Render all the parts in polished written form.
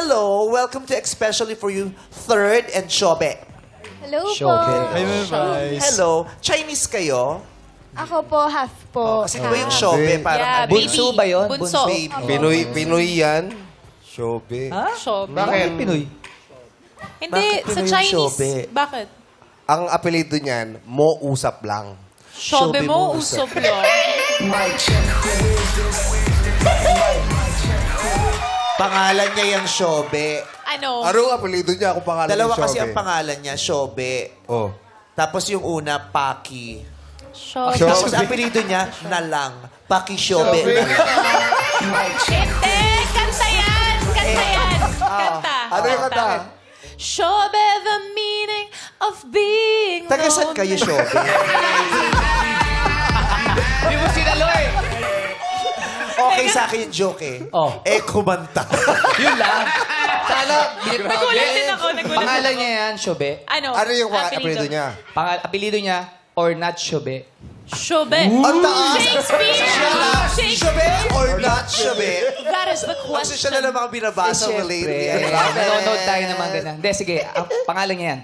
Hello, welcome to Especially For You, Third and Shobe. Hello po. Hi, my guys. Hello, Chinese kayo? Ako po, half po. Kasi diba yung Shobe, parang Yeah, ano, bunso ba yun? Bunso. baby. Pinoy yan. Shobe. Ha? Shobe. Bakit? Pinoy? Hindi, Bakit sa Pinoy yung Chinese. Shobe? Bakit? Ang apelido niyan, Mo Usap lang. Shobe Shobe mo, mo, usop lang. Pangalan niya yung Shobe. Ano? Ano ang apelido niya kung pangalan Dalawa ni Shobe? kasi ang pangalan niya, Shobe. Oh. Tapos yung una, Paki. Shobe. Shobe. Tapos ang apelido niya, Nalang. Paki Shobe. Shobe. Nalang. Hindi! Kanta yan! Kanta yan! Kanta. Ano yung kanta? Shobe, the meaning of being Taga saan lonely. kayo, Shobe? Hindi mo sinalo eh. Okay sa akin yung joke eh. Oh. Kumanta. Yun lang. Sana, Nagulat din ako, nagulat Pangalan din niya yan, Shobe. Ano? Ano yung apelido niya? Apelido niya, or not Shobe. Shobe. Ang taas. Shakespeare! Shakespeare! Shobe or not Shobe? That is the Kasi siya question. na lang mga binabasa mo lately. Nanonood tayo ng mga ganyan. Hindi, sige. Ang pangalan niya yan.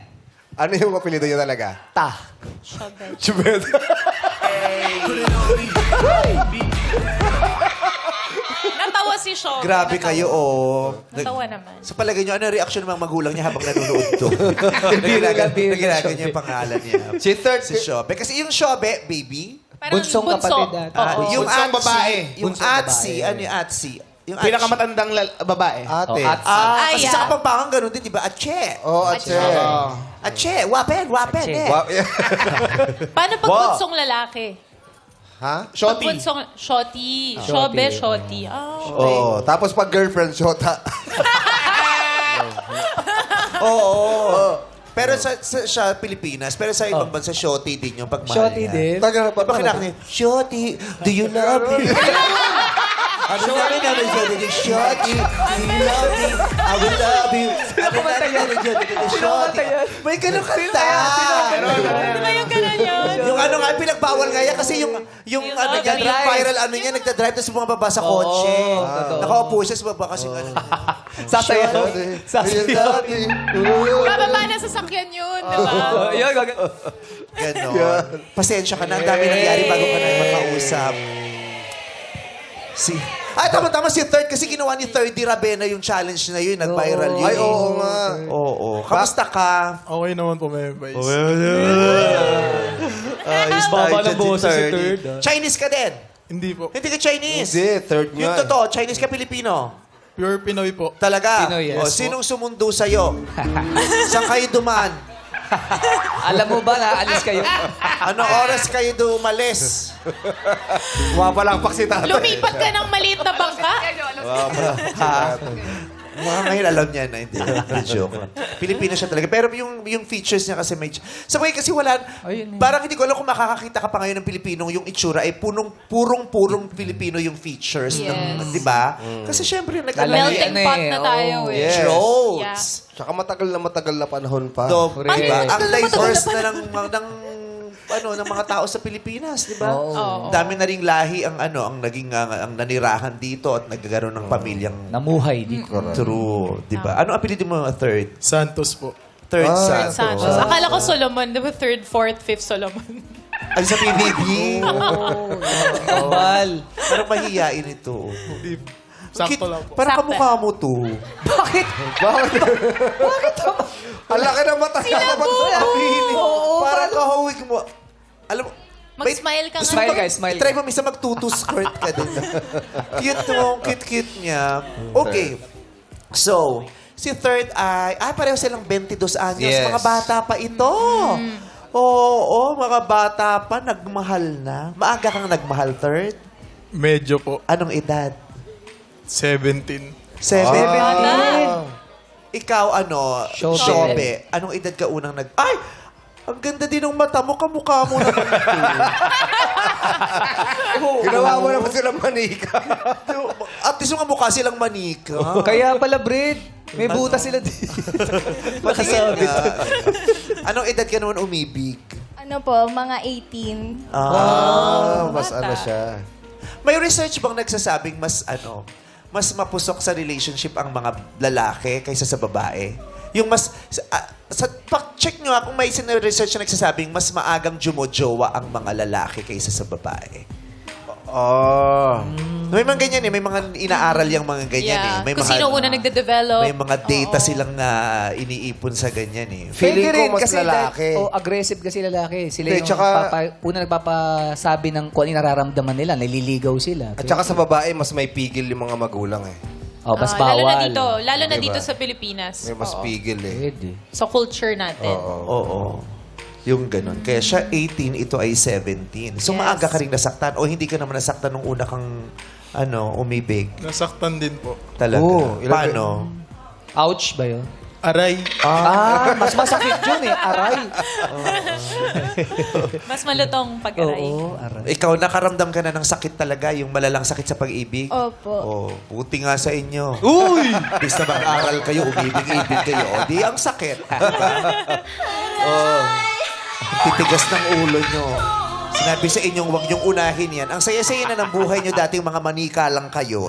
Ano yung apelido niya talaga? Ta. Shobe. Chubet. Natawa si Shobe. Grabe Natawa. kayo, oh. Natawa naman. Sa palagay niyo, ano ang reaction ng mga magulang niya habang nanonood to? Biro lang, biro lang, Nagilagay Shobe. niya yung pangalan niya. Si third. Si Shobe. Kasi yung Shobe, baby, Parang Bunsong kapatid natin. ah, Oo. yung Bunsong Atsi, babae. yung Bunsong Atsi, babae. ano yung Atsi? Yung Pinakamatandang babae. Ate. Oh, at Kasi yeah. sa Kapampangan, ganun din, di ba? Atche. Oh, Atse. Atche. Wapen, Atche. eh. Wow. Paano pag Wow. bunsong lalaki? Ha? Pag Shoti. bunsong... Shoti. Shobe, shoti. Ah, Oo. Tapos pag girlfriend, Shota. Oo. Pero sa Pilipinas, pero sa ibang bansa, shorty din yung pagmahal Shoti niya. din. Taga Diba kinakanya, Shorty, do you love me? Ano namin namin Shorty? Shorty, do you love me? I will love you. Ano namin namin Shorty? May ganun kanta. Ano ba yung ganun yun? Yung ano nga, pinagbawal nga yan kasi yung ano yan, nagdadrive. yung viral ano niya, nagdadrive tapos bumababa sa kotse. totoo. Nakaupo siya sa baba kasi ano. Sasayaw. Sasayaw. Bababa na sa sakyan yun, di ba? Yun, Ganon. Pasensya ka na, ang dami nangyari bago ka na makausap. Tama-tama si Third kasi ginawa ni Third D. Ravena yung challenge na yun, nag-viral yun. Ay, oo nga. Oo. Kamusta ka? Okay naman po, may advice. Baba ng boses si Third. Chinese ka din? Hindi po. Hindi ka Chinese. Hindi, third Yung niya. totoo, Chinese ka Pilipino? Pure Pinoy po. Talaga? Pinoy, yes O, po. sinong sumundo sa'yo? Saan kayo dumaan? Alam mo ba na alis kayo? Anong oras kayo umalis? Wapalakpak si tatay. Lumipat ka ng maliit na bangka? Mga ngayon alam niya na hindi. Joke. Pilipino siya talaga. Pero yung features niya kasi may... Sabay kasi wala... Ayun eh. Parang hindi ko alam kung makakakita ka pa ngayon ng Pilipinong yung itsura ay purong Pilipino yung features. Yes. Di ba? Kasi syempre Melting Ano pot eh, na tayo oo. eh. Yes. Jokes. Tsaka matagal na panahon pa. Diba? Ano? Ang diverse na ng mga tao sa Pilipinas, di ba? Oo. Dami na ring lahi ang ang naging ang nanirahan dito at nagkakaroon ng pamilyang Namuhay dito. true, di ba? Ano apelido mo Third? Santos po. Third Ah, Santos. Santos. Akala ko Solomon. Di ba third, fourth, fifth Solomon? Ay, sa PBB. Kabal. Parang mahihiyain ito. Hindi. Sakto lang po. Parang Sakto. kamukha mo to. Bakit? Ang laki ng mata niya. Parang kahawig mo. Alam mo, Mag-smile ka nga. Smile guys, smile. try mo minsan magtutu-skirt ka din. Cute mo, cute niya. Okay. So, si Third pareho silang 22 anyos. Yes. Mga bata pa ito. Oo, mga bata pa, nagmahal na. Maaga kang nagmahal, Third? Medyo po. Anong edad? 17. 7? Bata. Ikaw, Shobe. Shobe. Anong edad ka unang Ay! Ang ganda din ng mata mo, kamukha mo naman ito. Ginawa mo naman sila manika. At least mga mukha silang manika. Kaya pala, Brid. May butas sila dito. Patingin nga. Anong edad ka naman umibig? Ano po, mga 18. Mas ano siya. May research bang nagsasabing mas mapusok sa relationship ang mga lalaki kaysa sa babae? Yung mas... check nyo kung may research na nagsasabing mas maagang jumojowa ang mga lalaki kaysa sa babae. May mga ganyan eh. May mga inaaral yung mga ganyan eh. May Kung mga, sino una nagde-develop. may mga data silang iniipon sa ganyan eh. Feeling Pwede ko mas kasi lalaki. aggressive kasi lalaki. Sila Hindi, yung tsaka- una nagpapasabi ng kung ano yung nararamdaman nila. Naliligaw sila. At saka sa babae, mas may pigil yung mga magulang eh. Mas Lalo bawal. na dito. Lalo na Diba? dito sa Pilipinas. May mas Oo. pigil eh. Pwede. Sa culture natin. Oo. Yung ganun. Kaya siya 18, ito ay 17. So Yes. maaga ka rin nasaktan o hindi ka naman nasaktan nung una kang umibig. Nasaktan din po. Talaga. Oo, Paano? Ouch ba yun? Aray. Mas masakit yun eh. Aray. Mas malutong pag-aray. Oo, aray. Ikaw, nakaramdam ka na ng sakit talaga, yung malalang sakit sa pag-ibig? Opo. Oh, buti nga sa inyo. Uy! Bis na mag-aral kayo, umibig-ibig kayo. O, di ang sakit. Titigas ng ulo nyo. Sinabi sa inyong huwag niyong unahin yan. Ang saya-saya na ng buhay nyo dating mga manika lang kayo.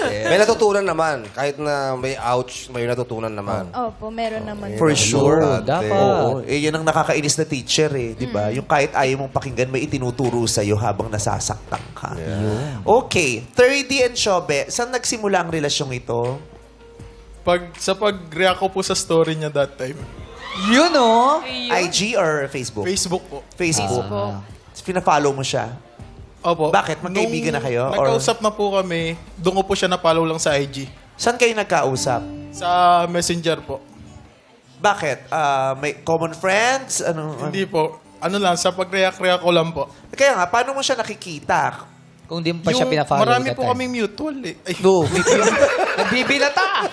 May natutunan naman. Kahit na may ouch, may natutunan naman. Opo, meron naman. For sure. Dapat. Oo. Yan ang nakakainis na teacher eh. Di ba? Yung kahit ayaw mong pakinggan, may itinuturo sa'yo habang nasasaktan ka. Okay. 30 and Shobe, saan nagsimula ang relasyong ito? Sa pag-react ko po sa story niya that time. Yun oh. IG or Facebook? Facebook po. Facebook. Pina-follow mo siya. Opo. Bakit? Magkaibigan na kayo? Or Nagkausap na po kami. Doon ko po siya na-follow lang sa IG. saan kayo nagkausap? Sa Messenger po. Bakit? May common friends? Ano? Hindi po. Ano lang, sa pag-react ko lang po. Kaya nga, paano mo siya nakikita? Kung di mo pa siya pina-follow. Marami that po time. kaming mutual eh. Ay, No, nagbibinata.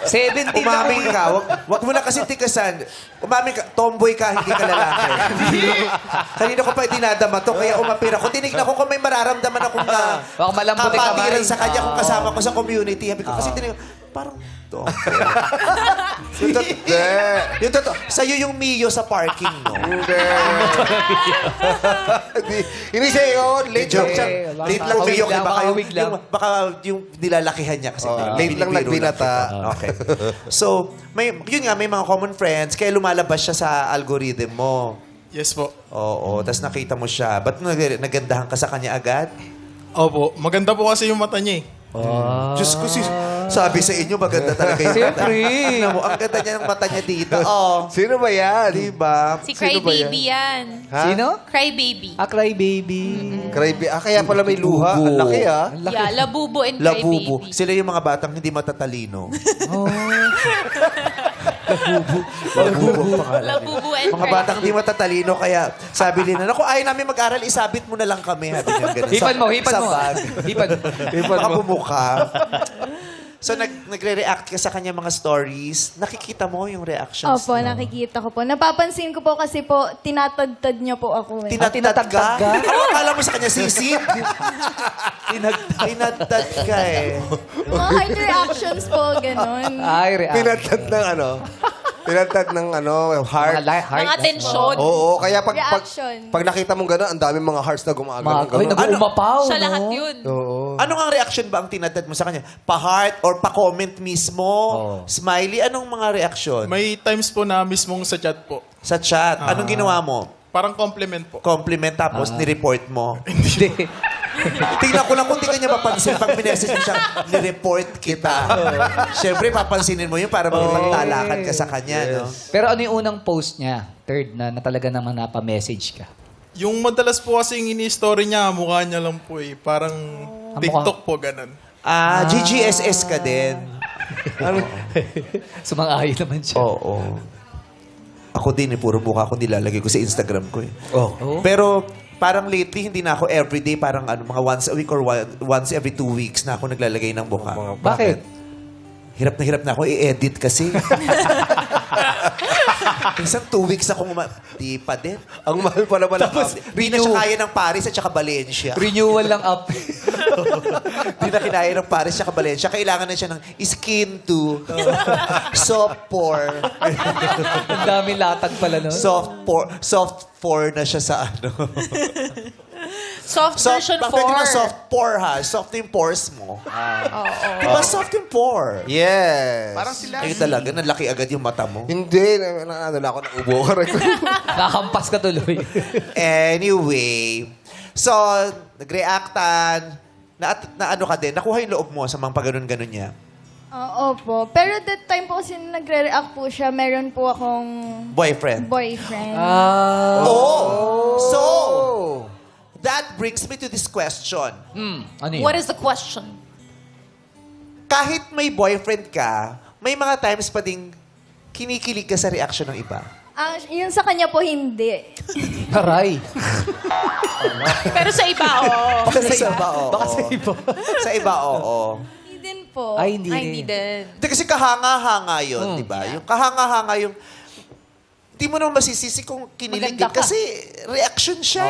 17 Umamin na ka. Wag mo na kasi tikasan. Umamin ka. Tomboy ka, hindi ka lalaki. Kanina ko pa dinadama to, kaya umapir ako. Tinignan ko kung may mararamdaman akong Baka malambot yung kapatiran kamay. sa kanya kung kasama ko sa community. Sabi ko, kasi tinignan, parang to. yung totoo. Sa'yo yung Mio sa parking, no? Hindi siya yun. Late Joke lang siya. baka Late lang hawig Mio. lang, Baka baka yung, hawig lang. baka yung nilalakihan niya kasi. Late lang binibiro nagbinata. kita. Okay. So, yun nga, may mga common friends, kaya lumalabas siya sa algorithm mo. yes po. Oo, tapos nakita mo siya. Ba't nagandahan ka sa kanya agad? Opo. Maganda po kasi yung mata niya eh. Diyos ko, sabi sa inyo, maganda talaga yung mata. Siyempre. Tingnan mo, ang ganda niya ng mata niya dito. Oh, Sino ba yan? diba? Si Sino ba yan? Crybaby yan. Ha? Sino? Crybaby. Cry baby. Crybaby. Kaya pala may luha. Ang laki ah. Yeah, Labubo and Labubo. Crybaby. Sila yung mga batang hindi matatalino. Oh. Labubo ang pangalan. Labubo and Mga batang hindi matatalino, kaya sabi nila, naku, ayaw namin mag-aral, isabit mo na lang kami. Sabi niya, ganun. Hipan mo, hipan sa mo. bag. Hipan. Baka bumuka. So, nagre-react ka sa kanya mga stories. Nakikita mo yung reactions Opo, niya. nakikita ko po. Napapansin ko po kasi po, tinatagtad niyo po ako eh. Tinatad ka? ka? Ano akala mo sa kanya, sisid? Tinatad ka eh. Yung mga heart reactions po, ganun. Ay, react. Pinatad ng ano? Pinatad ng ano, heart. Heart. Mga tensyon. Oo, kaya pag Reaction. nakita mong gano'n, ang daming mga hearts na gumagano. Ay, nag-uumapaw, Siya no? lahat yun. Ano nga reaction ba ang tinatad mo sa kanya? Pa-heart or pa-comment mismo? Smiley? Anong mga reaction? May times po na mismong sa chat po. Sa chat? Anong ginawa mo? Parang compliment po. Compliment tapos ni-report mo? Hindi. Tingnan ko lang kung di kanya mapansin. Pag minessage mo siya, ni-report kita. Siyempre, papansinin mo yun para magpagtalakan ka sa kanya, no? Pero ano yung unang post niya? Third na talaga naman napamessage ka. Yung madalas po kasi yung ini-story niya, mukha niya lang po eh. Parang TikTok po, ganun. GGSS ka din. Sumang-ayon naman siya. Oo. Ako din, puro mukha ko nilalagay ko sa Instagram ko eh. Oh. Pero parang lately, hindi na ako everyday, parang mga once a week or once every 2 weeks na ako naglalagay ng mukha. Bakit? Hirap na ako i-edit kasi. Minsan 2 weeks akong di pa din. Ang mahal pa naman. Tapos, di na siya kaya ng Paris at saka Valencia. Renewal lang up. Di na kinaya ng Paris at saka Valencia. Kailangan na siya ng skin to, soft pore. Ang dami latag pala, no? Soft pore na siya sa ano. Soft version 4. Pwede naman soft pour, ha? Soft yung pores mo. Diba soft yung pour? Yes. Parang sila. Ay, talaga, nalaki agad yung mata mo. Hindi, ano na ako, naubo ka rin. Nakampas ka tuloy. Anyway, so, nag-reactan, na ano ka din, nakuha yung loob mo sa mga pag-ganon-ganon niya. Opo. Pero that time po kasi nagre-react po siya, meron po akong Boyfriend. boyfriend. Oh! So, that brings me to this question. Ano yun? What is the question? Kahit may boyfriend ka, may mga times pa ding kinikilig ka sa reaction ng iba. Yun sa kanya po hindi. Aray. Pero sa iba, oo. Sa iba, oo. Baka sa iba. Sa iba, oo. Hindi din po. Ay, hindi. Ay, hindi din. Hindi kasi kahanga-hanga yun, di ba? Yung kahanga-hanga yung... Hindi mo naman masisisi kung kinilig Maganda ka. kasi reaction siya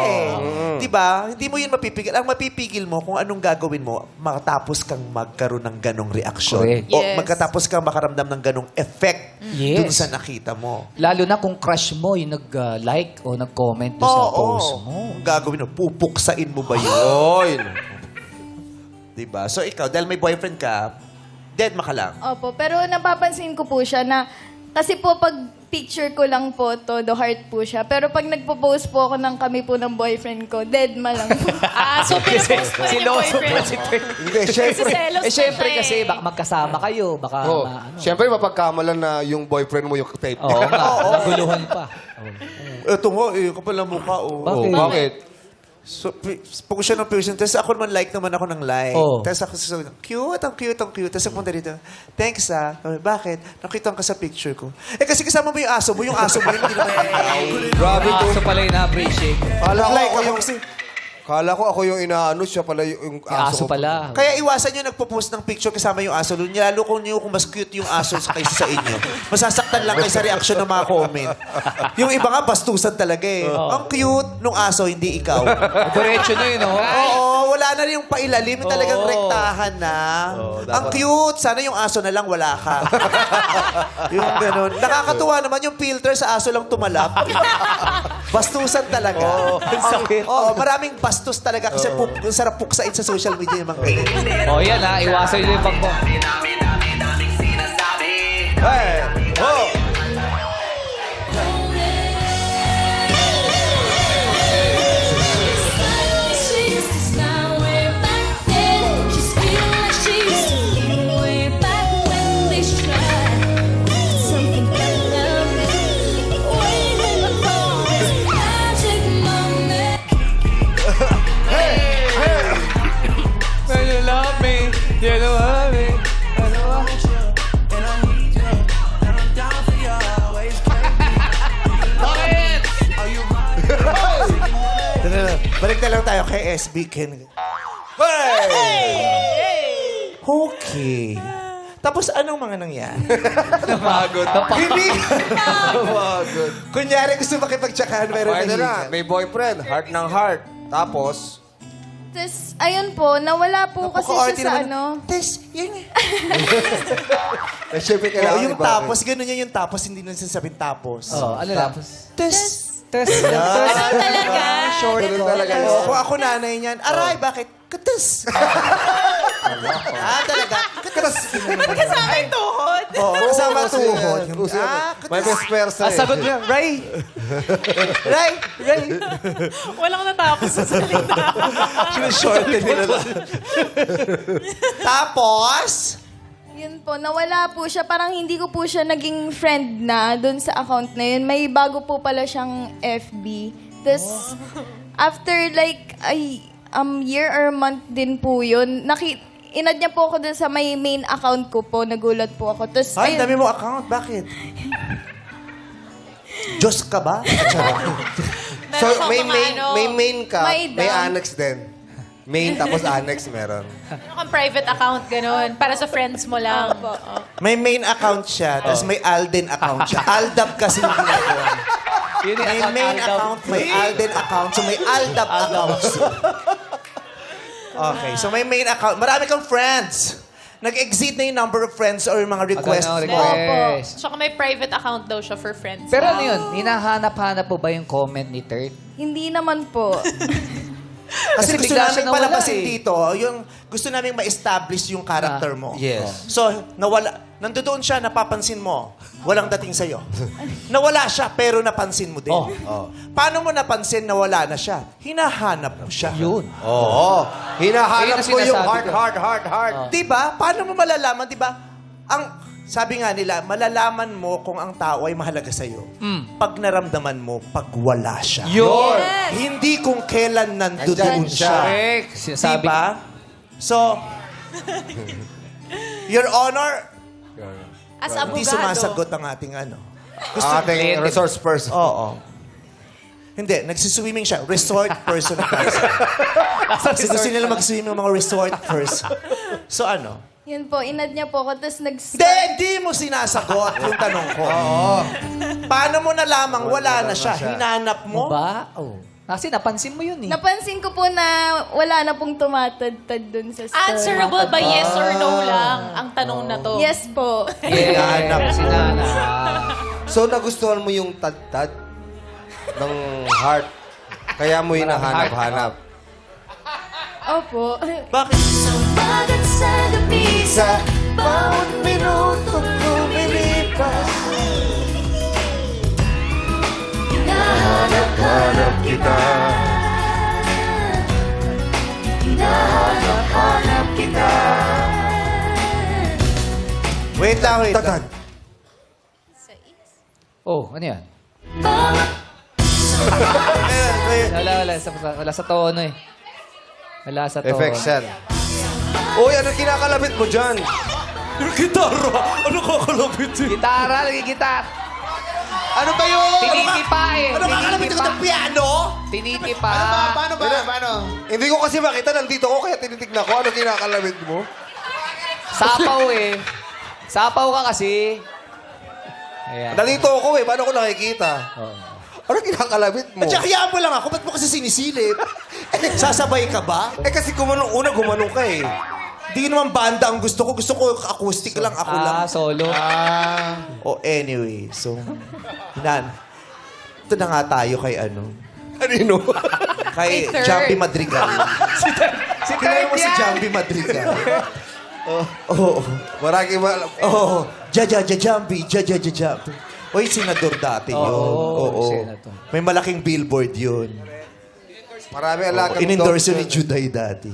Di ba? Hindi mo yun mapipigil. Ang mapipigil mo kung anong gagawin mo, makatapos kang magkaroon ng ganong reaksyon. Correct. O Yes. magkatapos kang makaramdam ng ganong effect Yes. dun sa nakita mo. Lalo na kung crush mo yung nag-like o nag-comment doon sa post mo. Ang gagawin mo, pupuksain mo ba yun? Oy. Di ba? So ikaw, dahil may boyfriend ka, dead ma ka lang. Opo. Pero napapansin ko po siya na, kasi po pag picture ko lang po, todo heart po siya. Pero pag nagpo-post po ako ng kami po ng boyfriend ko, dead ma lang po. So pinapost mo yung boyfriend. Hindi, syempre. Selos Eh, syempre na siya kasi eh. baka magkasama kayo. Baka, Oh, ano. syempre mapagkamalan na yung boyfriend mo yung tape. Oo nga, naguluhan pa. Ito nga, kapal na mukha. Bakit? Bakit? So, pag siya ng person, tapos ako naman naman ako ng like. Oh. Tapos ako sasabi, cute. Tapos ako punta dito, thanks Sabi, bakit? Nakita ka sa picture ko. Eh kasi kasama mo yung aso mo. Yung aso mo, hindi naman ikaw. Grabe to. So pala yung na-appreciate. Kala ko ako yung inaano, siya pala yung Aso ko. pala. Kaya iwasan nyo nagpo-post ng picture kasama yung aso. Lalo kung mas cute yung aso kaysa sa inyo. Masasaktan lang kayo sa reaction ng mga comment. Yung iba nga, bastusan talaga eh. Ang cute nung aso, hindi ikaw. Diretso na yun, oh. Oo, wala na yung pailalim. Talagang rektahan na. Ang cute. Sana yung aso na lang wala ka. Yung ganun. Nakakatuwa naman yung filter sa aso lang tumalap. Bastusan talaga. Oo, maraming bastos talaga kasi sarap puksain sa social media yung mga ganun. Oh, yan ha. Iwasan nyo yung pag-mo. Hey! Oh! When you love me, you know what I mean. Balik na lang tayo kay SB Ken. Okay. Tapos anong mga nangyari? Napagod. Hindi. Napagod. Kunyari gusto makipagtsakahan, meron Pwede na. na. May boyfriend. Heart ng heart. Tapos, Tapos, ayun po, nawala po kasi Napaka-arty siya sa naman. ano. Tess, yun. syempre kailangan yung iba. tapos, ganun yun yung tapos, hindi na sasabing tapos. Oh, ano lang? Tess. Test. Ano talaga? Short talaga. Oh, kung ako nanay niyan, aray, bakit? Kates. Talaga? Kates. Kasama yung tuhod. Oo, kasama tuhod. Uso yan. May best person. Sagot mo yan, Ray. Ray. Walang natapos sa salita. Sinashorten nila lang. Tapos, Yun po, nawala po siya. Parang hindi ko po siya naging friend na doon sa account na yun. May bago po pala siyang FB. Tapos, after like a year or month din po yun, inad niya po ako doon sa may main account ko po. Nagulat po ako. Tapos, ay, ayun. dami mo account. Bakit? Diyos ka ba? So, Meron may mga main, ano, may main ka, may may down. annex din. Main tapos annex meron. Ano kang private account, ganun. Para sa friends mo lang. May main account siya, tapos may Alden account siya. Aldab kasi yung ginagawa. Yun yung May main account, may Alden account, so may Aldab account. Okay, so may main account. Marami kang friends. Nag-exceed na yung number of friends or yung mga requests Ano, mo. request. Tsaka may private account daw siya for friends. Pero ano yun? Hinahanap-hanap po ba yung comment ni Third? Hindi naman po. Kasi gusto bigla namin siya nawala palabasin eh. dito, yung gusto namin ma-establish yung character mo. Yes. So, nandoon siya, napapansin mo. Walang dating sa'yo. Nawala siya, pero napansin mo din. Oh. Paano mo napansin na wala na siya? Hinahanap mo siya. Yun. Oo. Hinahanap Ayun ang ko yung sinasabi heart. ko. Diba? Paano mo malalaman, diba? Sabi nga nila, malalaman mo kung ang tao ay mahalaga sa'yo. Pag naramdaman mo, pag wala siya. Yun. Hindi kung kailan nandoon siya. Correct. Sinasabi Diba? So, Your Honor, As hindi abogado. sumasagot ang ating ano. Ating resource person. Oo. Hindi, nagsiswimming siya. Resort person na person. Kasi gusto nila mag-swimming mga resort person. So ano? Yun po, inad niya po ako, tapos Hindi mo sinasagot yung tanong ko. Paano mo nalamang wala na siya? Hinanap mo? ba? Oh. Kasi napansin mo yun eh. Napansin ko po na wala na pong tumatad-tad dun sa story. Answerable by yes or no lang ang tanong na to. Yes po. Hinahanap. Sinana. So, nagustuhan mo yung tad-tad ng heart. Kaya mo hinahanap-hanap. Opo. Bakit? Sumagat sa gabi Sa bawat minutong lumilipas. hinahanap kita. Hinahanap kita. Wait lang. Oh, ano yan? Wait. Wala sa tono eh. Wala sa tono. Effects yan. Uy, ano kinakalabit mo dyan? Yung gitara. Ano kakalapit eh? Gitara, lagi gitar. Ano ba yun? Tinitipa eh. Ano kakalapit ko ng piano? Tinitipa. Paano ba? Hindi ko kasi makita. Nandito ko kaya tinitignan ko. Ano kinakalabit mo? Sapaw eh. Sapaw ka kasi. Ayan. Nandito ako eh. Paano ko nakikita? Oh. Ano kinakalabit mo? At hayaan mo lang ako. Ba't mo kasi sinisilip? Sasabay ka ba? Eh kasi gumanong ka eh. Hindi naman banda ang gusto ko. Gusto ko acoustic lang. Ako lang. Solo. Anyway. So, ito na nga tayo kay ano. Kanino? Kay Kay Third. Jambi Madrigal. Si Kilala mo si yan. Jambi Madrigal. Oo. Marami Oo. Jambi. Jambi. Oy, senador dati yun. Oo. senador. May malaking billboard yun. Marami alagang In-endorse dogs yun ni Juday dati.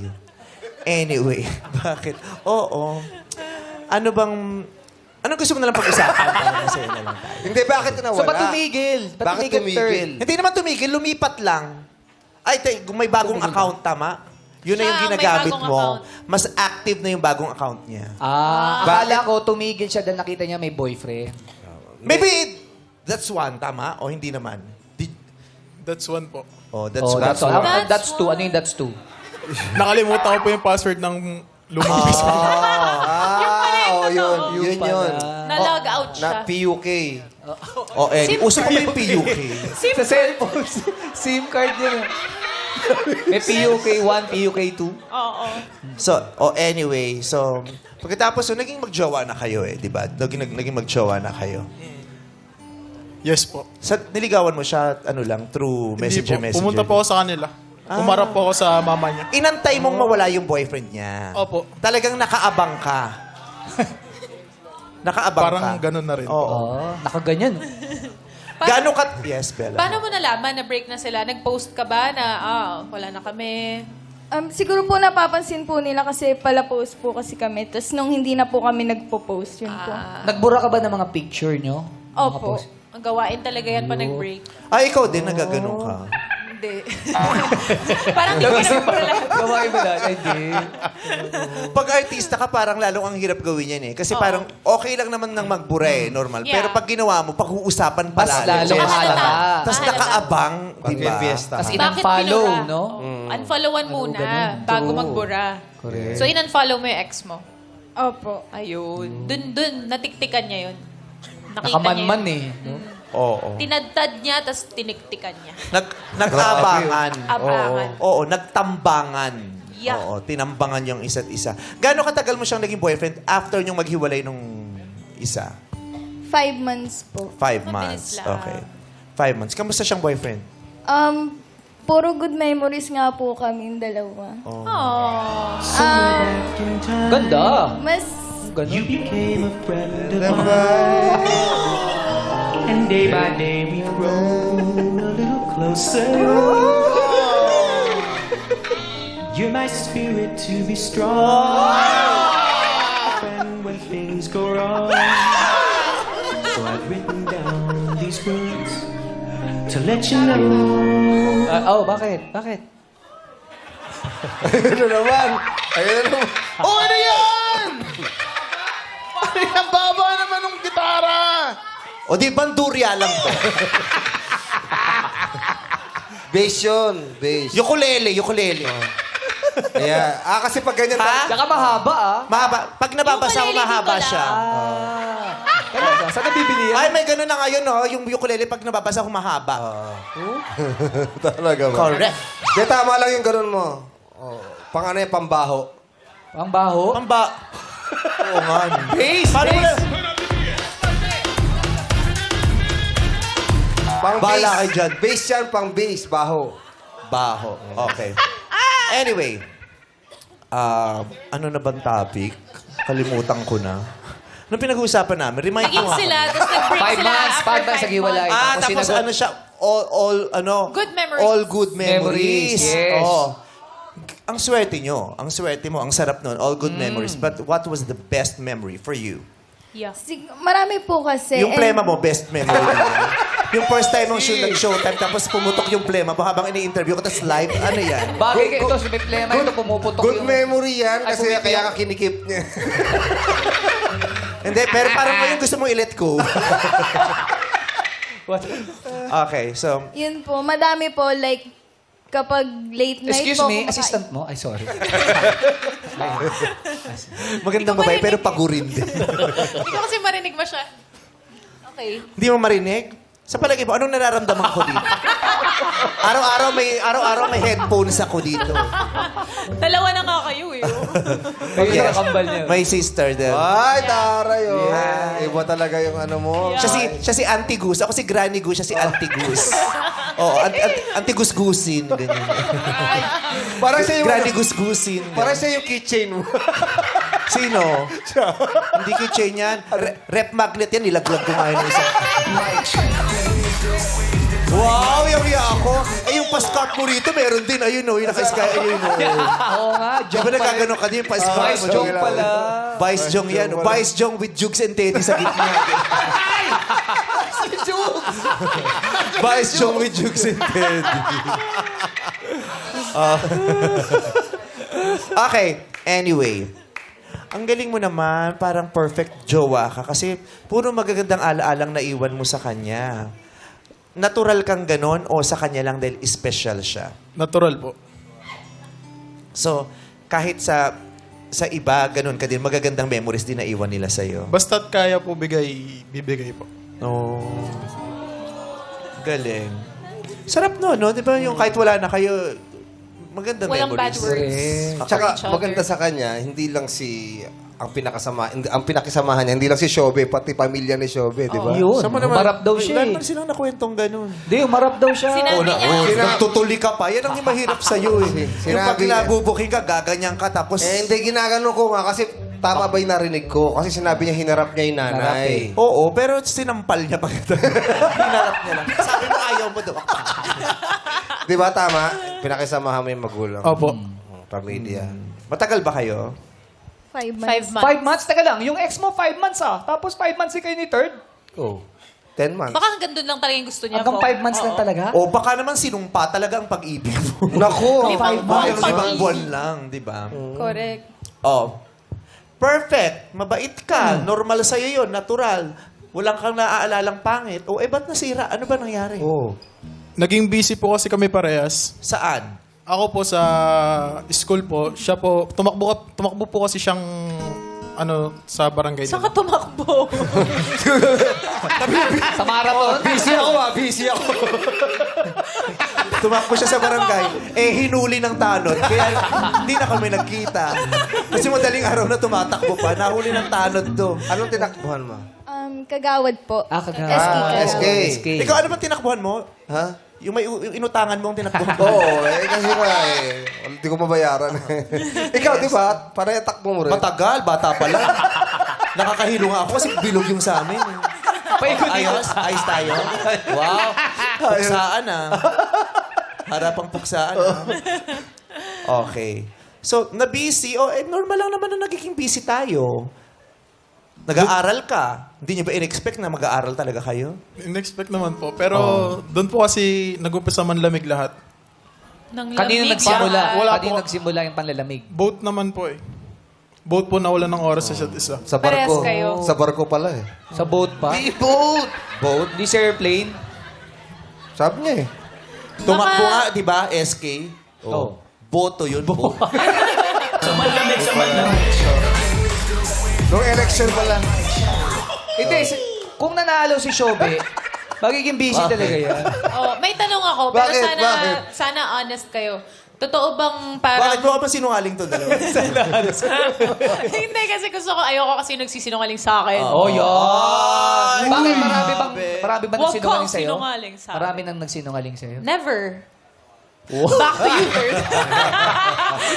Anyway, bakit? Oo. Anong gusto mo nalang pag-usapan? Para masaya na lang tayo. Hindi, bakit nawala? So, ba't tumigil? Bakit tumigil? Hindi naman tumigil, lumipat lang. Ay, may bagong account, tama? Yun na yung Siya, may ginagamit bagong mo. account. Mas active na yung bagong account niya. Akala ko tumigil siya dahil nakita niya may boyfriend. Maybe that's one, tama? O hindi naman? That's one po. Oh, that's Oh, one. that's all. That's That's two. Ano yung that's two? Nakalimutan ko po yung password ng lumang business. Yun. Yung pala. Na-log out siya. Na PUK. Oh, uso pa ba yung PUK? Sa cellphone. SIM card yun. May PUK 1, PUK 2. Oo. So, anyway, so, pagkatapos, naging magjowa na kayo di ba? Naging magjowa na kayo. Yes po. Niligawan mo siya, through Hindi messenger. po. Pumunta po ako sa kanila. Umarap po ako sa mama niya. Inantay mong mawala yung boyfriend niya. Opo. Talagang nakaabang ka. Nakaabang Parang ka. ganun na rin. Oo. Nakaganyan. Gano'n ka... Yes, Bella. Paano mo nalaman na break na sila? Nag-post ka ba na, wala na kami? Siguro po napapansin po nila kasi pala-post po kasi kami. Tapos nung hindi na po kami nagpo-post, yun po. Nagbura ka ba ng mga picture nyo? Opo. Ang gawain talaga yan pa nag-break. Ay, ikaw din, nagaganon ka. Hindi. Parang di ko na Gawain mo na? Hindi. Pag artista ka, parang lalong ang hirap gawin yan Kasi parang okay lang naman ng magbura normal. Yeah. Pero pag ginawa mo, pag-uusapan Mas pala. lalo mahalaga. Tapos nakaabang, di ba? Pag-fiesta. Tapos Bakit in-unfollow, binura? no? Unfollowan muna ganun. bago True. magbura. Correct. So, in-unfollow mo yung ex mo. Opo. Ayun. Dun, natiktikan niya yun. Nakita Nakamanman niya eh. No? Oo. Tinadtad niya, tapos tiniktikan niya. Nag-abangan. Abangan. Oo, nagtambangan. Yeah. Oo, tinambangan yung isa't isa. Gaano katagal mo siyang naging boyfriend after niyong maghiwalay nung isa? 5 months po. 5 Mabilis months. lang. Okay. 5 months. Kamusta siyang boyfriend? puro good memories nga po kaming dalawa. Ganda. Mas You became a friend of mine. And day by day we've grown a little closer. You're my spirit to be strong. Friend when things go wrong. So I've written down these words to let you know. Bakit? Bakit? Ayun na naman. Ayun na naman. Oh, ano yan? Ang baba naman ng gitara. O di bandurya lang to. Bass yun. Bass. Ukulele. Kaya, kasi pag ganyan... Tsaka mahaba Mahaba. Pag nababasa ko, Ukulele mahaba dito siya. Talaga? Saan nabibili yan? Ay, may ganun na ngayon, no? Yung ukulele, pag nababasa ko, mahaba. Talaga ba? Correct. Di, tama lang yung ganun mo. Oh, pang ano yung pambaho. Ang baho? Oo nga. Bass! Paano mo na? Pang Bala bass. kay Jad. Bass yan, pang bass. Baho. Baho. Okay. Anyway. Ano na bang topic? Kalimutan ko na. Anong pinag-uusapan namin? Remind Naging mo ako. sila, tapos nag-break 5 sila months, after 5 months 5 naghiwalay. months. Tapos sinagot- ano siya? All Good memories. good memories. Memories, yes. Oo. Ang swerte nyo. Ang swerte mo. Ang sarap nun. All good memories. But what was the best memory for you? Yeah. marami po kasi. Yung plema mo, best memory mo. Yung first time mong nag-showtime, tapos pumutok yung plema mo habang ini-interview ko, tapos live, ano yan? Bagay kayo ito, may plema ito, pumuputok Good yung... memory yan Ay, kasi pumipiyak. kaya ka kinikip niya. Hindi, pero parang ngayon gusto mong i-let go. Okay, so, Yun po, madami po, like, kapag late night Excuse po. me, assistant mo? Ay, sorry. magandang Hindi ko babae, pero marinig. pagurin din. Hindi ko kasi marinig siya. Okay. Hindi mo marinig? Sa palagay mo, anong nararamdaman ko dito? Araw-araw may headphones ako dito. Dalawa na nga kayo eh. Kayo yung nakambal niya. My sister din. Ay, taray, oh. Iba talaga yung ano mo. Siya si Auntie Goose. Ako si Granny Goose. Siya si Auntie Goose. Oo, Auntie Goose-Goosin. Ganyan. Parang siya yung... Granny Goose-Goosin. Parang siya yung keychain mo. Sino? Hindi keychain yan. Rep magnet yan. Nilaglag ko ngayon ng isang... Wow, yung ako. Eh, yung pa-scarf mo rito, meron din. Ayun, oh. Yung naka-sky. Ayun, oh. Oo nga, Di joke ba pala. nagkaganon ka din? Pa-scarf Vice mo. joke pala. Vice Jong yan. Vice Jong with Jugs and Teddy sa gitna. Vice Jong with Jugs and Teddy. Okay, anyway. Ang galing mo naman, parang perfect jowa ka kasi puro magagandang alaalang naiwan mo sa kanya. Natural kang ganon o sa kanya lang dahil special siya? Natural po. So, kahit sa iba, ganun ka din, magagandang memories din na iwan nila sa'yo. Basta't kaya po bibigay po. Oh. Galing. Sarap no, no? Di ba yung kahit wala na kayo, magandang Walang bad memories. words. Tsaka each other. maganda sa kanya, hindi lang ang pinakisamahan niya, hindi lang si Shobe, pati pamilya ni Shobe, di ba? Yun, Sama naman, umarap daw siya wala eh. naman silang nakwentong ganun. Hindi, umarap daw siya. Sinabi niya. Nagtutuli ka pa. Yan ang mahirap sa'yo eh. Yung pag Sinabi niya. nabubuking ka, gaganyan ka, tapos... Hindi, ginagano ko nga kasi tama ba yung narinig ko? Kasi sinabi niya, hinarap niya yung Hinarap nanay. eh. Oo, pero sinampal niya pag hinarap niya lang. Sabi mo, ayaw mo daw. Di ba, tama? Pinakisamahan mo yung magulang. Opo. Pamilya. Matagal ba kayo? 5 months. 5 months. 5 months? Teka lang, yung ex mo 5 months Tapos 5 months kayo ni third? Oh. 10 months. Baka hanggang doon lang talaga yung gusto niya Hanggang po. 5 months lang Oo. talaga? O baka naman sinumpa talaga ang pag-ibig mo. Naku! Di Baka ba? yung Pag- 5 buwan lang, di ba? Correct. Oh. Perfect. Mabait ka. Normal sa'yo yun. Natural. Walang kang naaalalang pangit. O, ba't nasira? Ano ba nangyari? Oh. Naging busy po kasi kami parehas. Saan? Ako po sa school po, siya po, tumakbo po kasi siyang sa barangay Saan nila. ka tumakbo? Sa marathon? Busy ako. Tumakbo siya sa barangay. Hinuli ng tanod. Kaya hindi na kami nagkita. Kasi madaling araw na tumatakbo pa. Nahuli ng tanod to. Anong tinakbuhan mo? Kagawad po. Kagawad. SK. SK. SK. Ikaw, ano bang tinakbuhan mo? Ha? Yung may inutangan mong tinakbo mo. Oo, kasi nga hindi ko mabayaran. Ikaw, di ba? Para takbo mo rin. Matagal, bata pa lang. Nakakahilo nga ako kasi bilog yung sa amin. Ayos, ayos tayo. Wow, puksaan harapang puksaan Okay. So, na-busy, normal lang naman na nagiging busy tayo. Nag-aaral ka. Hindi niyo ba in-expect na mag-aaral talaga kayo? In-expect naman po. Pero doon po kasi nag-umpisa man lamig lahat. Nang Kanino lamig nagsimula? siya. Wala Kanino po. nagsimula yung panlalamig? Both naman po eh. Both po nawalan ng oras sa isa't isa. Sa Parehas barko. kayo. Sa barko pala eh. Sa boat pa? Boat! Boat? Hindi sa airplane? Sabi niya eh. Tumakbo nga, di ba, SK? Oo. Boto yun, boto. Nung election pala. Hindi, kung nanalo si Shobe, magiging busy talaga yan. May tanong ako, pero Bakit? sana Bakit? sana honest kayo. Totoo bang parang... Bakit mo ka pa sinungaling to dalawa? Hindi, kasi ayoko kasi nagsisinungaling sa akin. Oh, yun. Bakit marami ba Huwag nagsinungaling kang sa'yo? sinungaling sa akin. Marami nang nagsinungaling sa'yo? Never. Back to you first.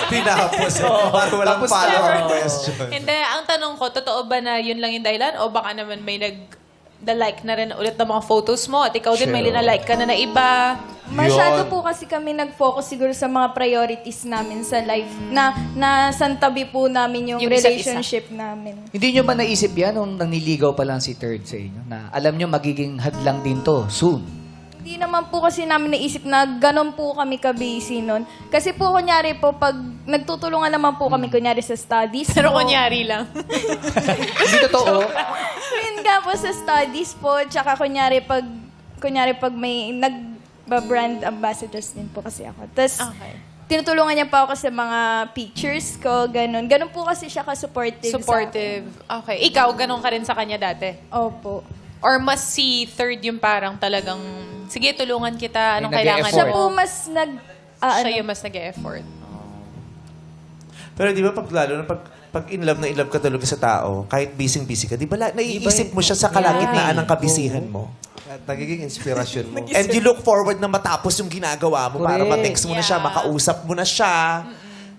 Tinapos. Para walang Tapos follow-up Never. question. Hindi, ang tanong ko, totoo ba na yun lang yung dahilan? O baka naman may like na rin ulit ng mga photos mo at ikaw din may linalike ka na iba. Masyado po kasi kami nag-focus siguro sa mga priorities namin sa life na nasantabi po namin yung Yung isa't isa. relationship namin. Hindi nyo ba naisip yan nung naniligaw pa lang si Third sa inyo? Na alam nyo magiging hadlang din to soon. Hindi naman po kasi namin naisip na ganon po kami ka-busy nun. Kasi po, kunyari po, pag nagtutulungan naman po kami, kunyari sa studies Pero po. kunyari lang. Hindi totoo. Yun nga po sa studies po, tsaka kunyari pag may nag-brand ambassadors din po kasi ako. Tapos, Okay. tinutulungan niya pa ako sa mga pictures ko, ganon. Ganon po kasi siya ka-supportive Supportive. Okay. Ikaw, ganun ka rin sa kanya dati? Opo. Or mas si Third yung parang talagang, sige, tulungan kita, anong Ay, kailangan Siya nag-e-effort. po mo? mas Siya yung mas nag-e-effort. Pero di ba lalo na pag in love ka talaga sa tao, kahit busy ka, di ba naiisip mo siya sa kalagitnaan ng kabisihan mo? At nagiging inspirasyon mo. And you look forward na matapos yung ginagawa mo para Correct. ma-text mo na siya, Yeah. makausap mo na siya.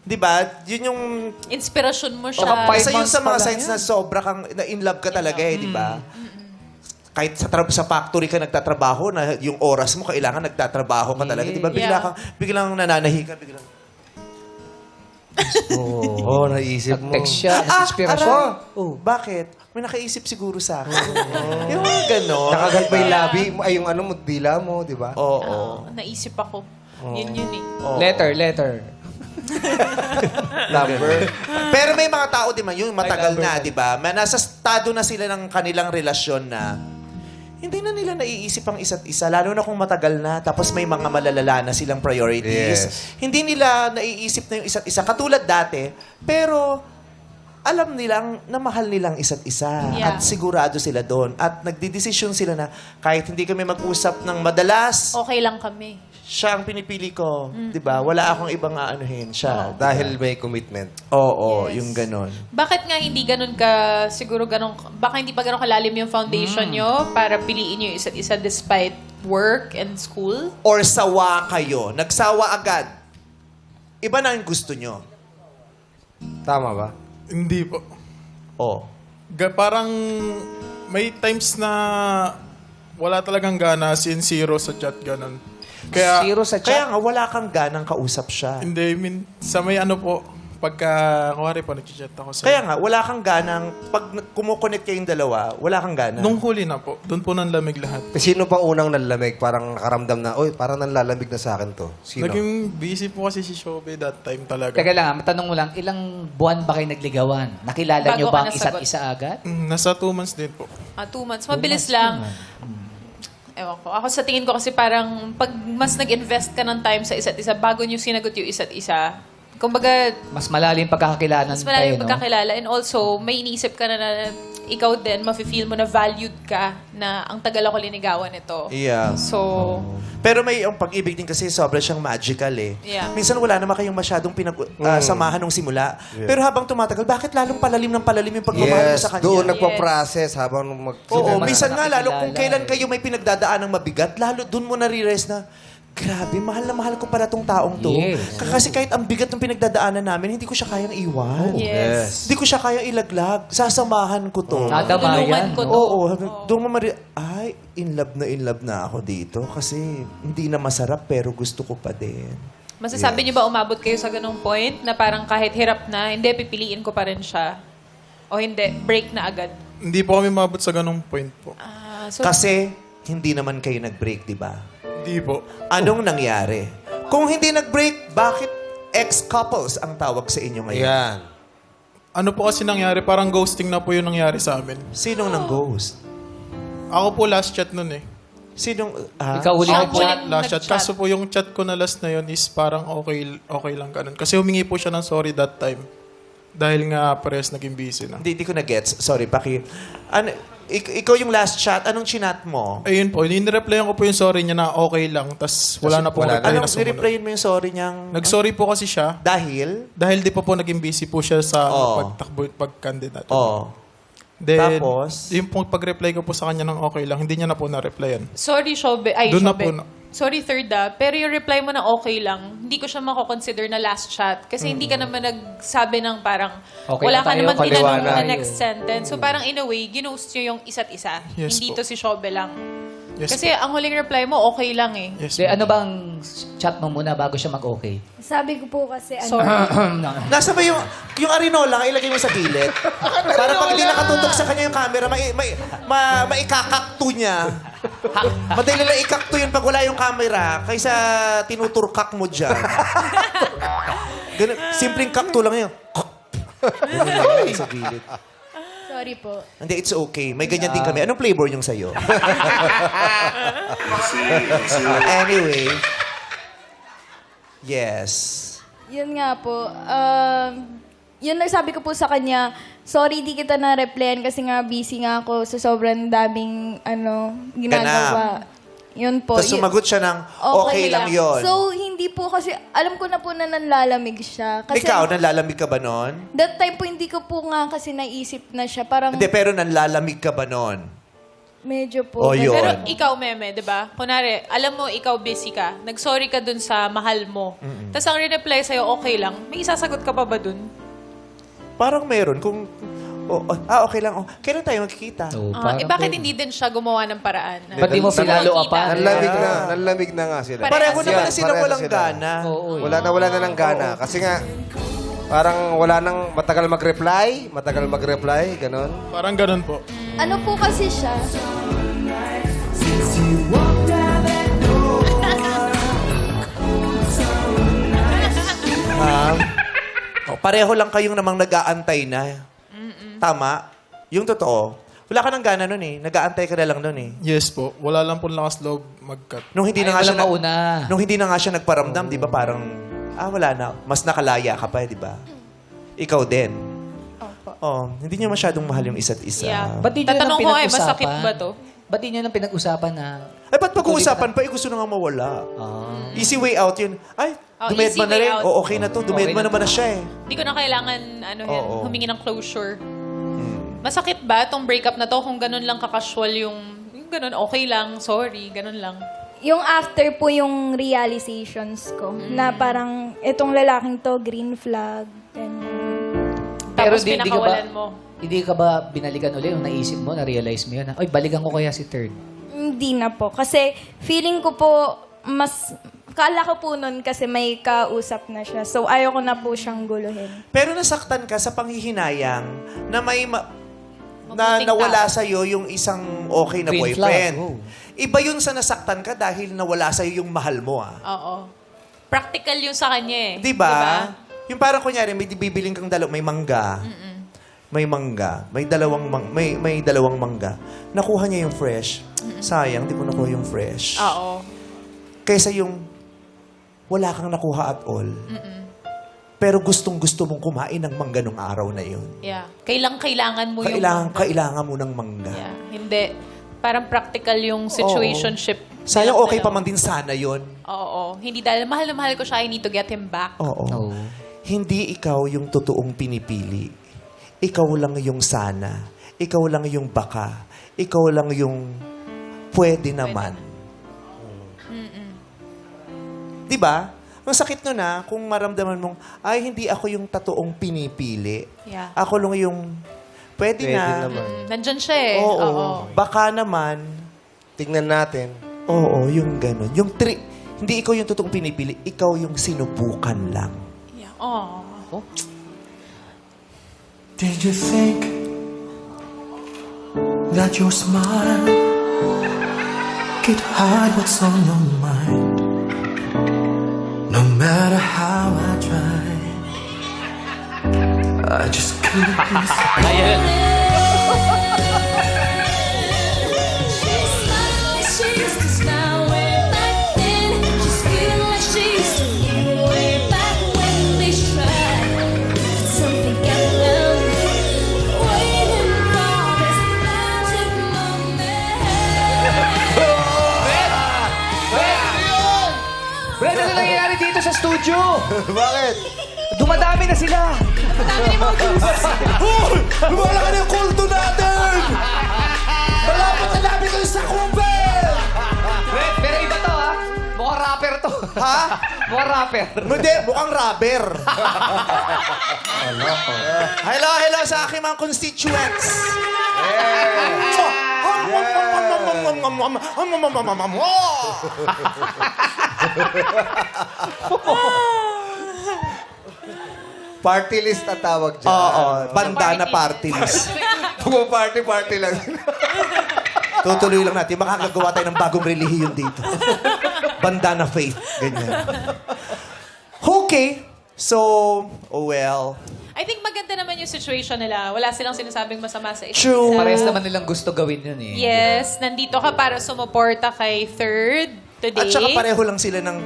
Di ba? Yun yung Inspirasyon mo siya. Baka 5 isa yun months sa mga pa lang signs na sobra kang na in love ka talaga eh, di ba? Kahit sa factory ka nagtatrabaho, na yung oras mo, kailangan nagtatrabaho ka talaga. Di ba? Yeah. Biglang nananahi ka, biglang... Oo, naisip mo. Text siya, inspirasyon. Bakit? May nakaisip siguro sa akin. Yung mga ganon. Nakagat pa yung labi mo, ay yung ano mo, dila mo, di ba? Oo. Naisip ako. Yun eh. Letter. Number. Pero may mga tao, di ba, yung matagal na, di ba? Nasa estado na sila ng kanilang relasyon na hindi na nila naiisip ang isa't isa, lalo na kung matagal na, tapos may mga malalala na silang priorities. Yes. Hindi nila naiisip na yung isa't isa, katulad dati, pero alam nilang na mahal nilang isa't isa. Yeah. At sigurado sila doon. At nagdidesisyon sila na kahit hindi kami mag-usap ng madalas, Okay lang kami. siya ang pinipili ko. Di ba? Wala akong ibang aanuhin siya. Dahil may commitment. Oo, yung ganon. Bakit nga hindi ganun ka, siguro ganun, baka hindi pa ganun kalalim yung foundation nyo para piliin nyo yung isa't isa despite work and school? Or sawa kayo. Nagsawa agad. Iba na yung gusto nyo. Tama ba? Hindi po. Oh. Parang may times na wala talagang gana, zero sa chat, ganun. Kaya, Zero sa Kaya chat. nga, wala kang ganang kausap siya. hindi, sa may ano po, pagka, kuwari po, nag-chat ako sa... Kaya nga, wala kang ganang, pag kumukonect kayong dalawa, wala kang gana. Nung huli na po, doon po nanlamig lahat. Sino pa unang nanlamig? Parang nakaramdam na, oy, parang nanlalamig na sa akin to. Sino? Naging busy po kasi si Shobe that time talaga. Teka lang, matanong mo lang, ilang buwan ba kayo nagligawan? Nakilala Bago nyo ka ba ang isa't nasagot. isa agad? Nasa 2 months din po. 2 months. Mabilis lang. Ewan ko. Ako sa tingin ko kasi parang pag mas nag-invest ka ng time sa isa't isa, bago nyo sinagot yung isa't isa, kumbaga, Mas malalim pagkakakilanan mas malalim kayo, no? pagkakilala. And also, may iniisip ka na ikaw din, mafe-feel mo na valued ka na ang tagal ako linigawan nito. Yeah. So, Pero may ang pag-ibig din kasi sobra siyang magical eh. Yeah. Minsan wala naman kayong masyadong samahan nung simula. Pero habang tumatagal, bakit lalong palalim ng palalim yung pagmamahal mo Yes, sa kanya? doon nagpa-process habang Oo, Mas minsan nga lalo kung nakikilala kailan kayo may pinagdadaan ng mabigat, lalo doon mo nare-realize na, grabe, mahal na mahal ko pala tong taong to. Yes. Kasi kahit ang bigat ng pinagdadaanan namin, hindi ko siya kayang iwan. yes. Hindi ko siya kayang ilaglag. Sasamahan ko to. Tulungan ko to. Oo, doon mo ay, in love na ako dito. Kasi hindi na masarap pero gusto ko pa din. Masasabi niyo ba umabot kayo sa ganong point na parang kahit hirap na, hindi, pipiliin ko pa rin siya? O hindi, break na agad? Hindi po kami mabot sa ganung point po. So, Kasi hindi naman kayo nag-break, di ba? Hindi po. Anong nangyari? Kung hindi nag-break, bakit ex-couples ang tawag sa inyo ngayon? Yan. Ano po kasi nangyari, parang ghosting na po yung nangyari sa amin. Sinong nang-ghost? Ako po last chat nun eh. Sinong... Ikaw huli Siya ang po chat. yung Last chat. nag-chat. Kaso po yung chat ko na last na yun is parang okay lang ganun. Kasi humingi po siya ng sorry that time. Dahil nga pares naging busy na. Hindi ko na-gets. Sorry, Paki. Ano, ikaw yung last chat, anong chinat mo? Ayun po, nireplyan ko po yung sorry niya na okay lang. Tapos wala na po wala na. reply na Anong sumunod. nireplyin mo yung sorry niyang... Nag-sorry po kasi siya. Dahil? Dahil di pa po naging busy po siya sa Oo. pagkandidato. Oh. Then, Tapos? yung pong pag-reply ko po sa kanya ng okay lang, hindi niya na po na-replyan. sorry, Shobe. Ay, Doon na Shobe. po na- Sorry, third pero yung reply mo na okay lang, hindi ko siya mako-consider na last chat. Kasi hindi ka naman nagsabi ng parang, Okay wala na ka tayo, naman tinanong paliwanag. na next sentence. So parang in a way, ginost nyo yung isa't isa. Yes hindi po. to si Shobe lang. Yes Kasi ang huling reply mo, okay lang eh. Yes, Hindi, ano bang chat mo muna bago siya mag-okay? Sabi ko po kasi, Sorry. Nasa ba yung arinola, ilagay mo sa gilid? Para pag hindi nakatutok sa kanya yung camera, maikakakto niya. Madali lang ikakto yun pag wala yung camera, kaysa tinuturkak mo dyan. Ganun, simpleng kakto lang yun. Ganun sa gilid. sorry po. Hindi, it's okay. May ganyan din kami. Anong flavor yung sa'yo? Anyway. Yes. Yun nga po. Yun nagsabi ko po sa kanya, sorry di kita na-replyan kasi nga busy nga ako sa sobrang daming ginagawa. Yun po. Tapos sumagot siya ng, okay lang yun. So, hindi po kasi, alam ko na po na nanlalamig siya. Kasi Ikaw, nanlalamig ka ba nun? that time po, hindi ko po nga kasi naisip na siya. Parang Hindi, pero nanlalamig ka ba nun? medyo po. Oh, yun. Pero ikaw, Meme, di ba? Kunwari, alam mo, ikaw busy ka. Nag-sorry ka dun sa mahal mo. Tapos ang reply sa'yo, okay lang. May isasagot ka pa ba dun? Parang meron. Kung, okay lang. Kailan tayo magkikita? So, Bakit hindi din siya gumawa ng paraan? Na, Ba't di mo pinalo pa? Nanlamig na nga sila. Pareho naman na Yan, sila pareho walang sila. gana. Oo. Wala na ng gana. Kasi nga, parang wala nang matagal mag-reply, ganon. Parang ganun po. Ano po kasi siya? Pareho lang kayong namang nag-aantay na. Tama? Yung totoo, wala ka ng gana nun eh. Nag-aantay ka na lang nun eh. Yes po. Wala lang po lakas loob mag-cut. Nung hindi na Ay, nga siya walang mauna. nung hindi na nga siya nagparamdam, 'di ba? Parang wala na. Mas nakalaya ka pa, 'di ba? Ikaw din. Oh, hindi niya masyadong mahal yung isa't isa. Yeah. Ba't di nyo Tatanong nang ko pinag-usapan? masakit ba to? Ba't di nyo nang pinag-usapan na... Ay, ba't pag-uusapan pa? Gusto na nga mawala. Easy way out yun. Ay, dumayad easy man na way rin. out. O, okay na to. Dumayad Okay man na naman na siya eh. Hindi ko na kailangan Oo. humingi ng closure. Masakit ba tong breakup na to kung ganun lang kakasual yung ganun, okay lang, sorry, ganun lang. Yung after po yung realizations ko, na parang itong lalaking to, green flag, ganyan. Tapos di- di ka ba- pinakawalan mo. Hindi ka ba binalikan ulit yung naisip mo, na-realize mo yun? Ay, balikan ko kaya si third. Hindi na po. Kasi feeling ko po, kala ko po nun kasi may kausap na siya. So, ayaw ko na po siyang guluhin. Pero nasaktan ka sa panghihinayang na may Mabuting nawala tao. sa'yo yung isang okay na Green boyfriend. flag, oh. Iba yun sa nasaktan ka dahil nawala sa'yo yung mahal mo ah. Oo. Practical yung sa kanya eh. Di ba? Yung parang kunyari, may bibiling kang may mangga. May mangga. May dalawang mangga. Nakuha niya yung fresh. Sayang, di ko nakuha yung fresh. Oo. Kaysa yung wala kang nakuha at all. pero gustong-gusto mong kumain ng mangga nung araw na yun. Yeah. Kailangan mo yung... Kailangan mo ng mangga. Yeah. Hindi. Parang practical yung situationship. Sayang Bilang okay pa dalawa. man din sana yun. Oo. Hindi dahil mahal na mahal ko siya, I need to get him back. Oo. Hindi ikaw yung totoong pinipili. Ikaw lang yung sana. Ikaw lang yung baka. Ikaw lang yung pwede naman. Diba? Ang sakit nun kung maramdaman mong, ay, hindi ako yung totoong pinipili. Yeah. Ako lang yung pwede na. naman. Nandyan siya eh. Oo. Baka naman, Tingnan natin. oo, yung ganun. Hindi ikaw yung totoong pinipili, ikaw yung sinubukan lang. Yeah. Oh. Did you think that your smile could hide what's on your mind? No matter how I try, I just couldn't be Brad, ano nangyayari dito sa studio? Bakit? Dumadami na sila. Wala ka na yung kulto natin! Malapit na namin kayo sa kumpel! Brad, pero iba to ha. Mukhang rapper to. Ha? Mukhang rapper. Hindi, mukhang rubber. Hello sa aking mga constituents. Party list ang tawag dyan. Oo, bandana party list. Party lang. Tutuloy lang natin. Makakagawa tayo ng bagong relihiyon dito. Bandana faith. Ganyan. Okay. So, well. I think maganda naman yung situation nila. Wala silang sinasabing masama sa isa't True. isa. Parehas naman nilang gusto gawin yun eh. Yes, nandito ka para sumuporta kay Third today. At saka pareho lang sila ng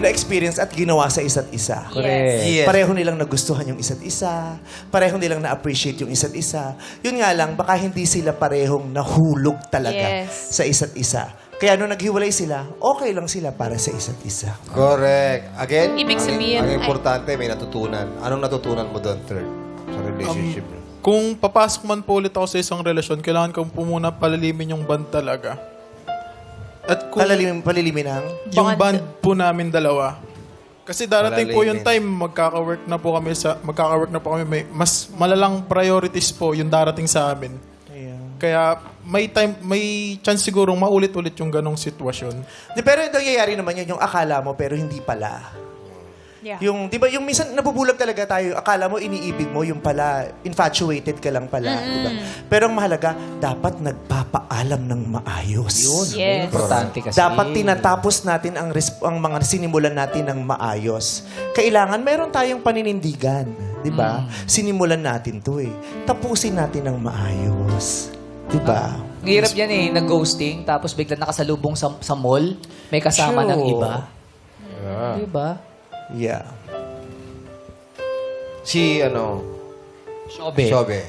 na-experience at ginawa sa isa't isa. Correct. Yes. Pareho nilang nagustuhan yung isa't isa. Pareho nilang na-appreciate yung isa't isa. Yun nga lang, baka hindi sila parehong nahulog talaga Yes. sa isa't isa. Kaya nung naghiwalay sila, okay lang sila para sa isa't isa. Correct. Again, Ibig sabihin, ang importante, may natutunan. Anong natutunan mo doon, Third? Sa relationship niyo? Kung papasok man po ulit ako sa isang relasyon, kailangan kong po muna palalimin yung band talaga. At kung Palilimin ang... yung Bond. band po namin dalawa. Kasi darating po yung time, Palalimin. magkaka-work na po kami. May mas malalang priorities po yung darating sa amin. Kaya may chance siguro maulit-ulit yung ganong sitwasyon. Pero yung nangyayari naman yun, yung akala mo pero hindi pala. Yeah. Yung, di ba, yung minsan nabubulag talaga tayo, akala mo iniibig mo, yung pala, infatuated ka lang pala. Di ba? Pero ang mahalaga, dapat nagpapaalam ng maayos. Yun. Yes. Importante kasi. Dapat tinatapos natin ang mga sinimulan natin ng maayos. Kailangan meron tayong paninindigan. Di ba? Sinimulan natin to eh. Tapusin natin ng maayos. Di ba? Ang hirap yan eh, nag-ghosting, tapos bigla nakasalubong sa mall, may kasama True. ng iba. Diba? Yeah. Si, Shobe. Shobe.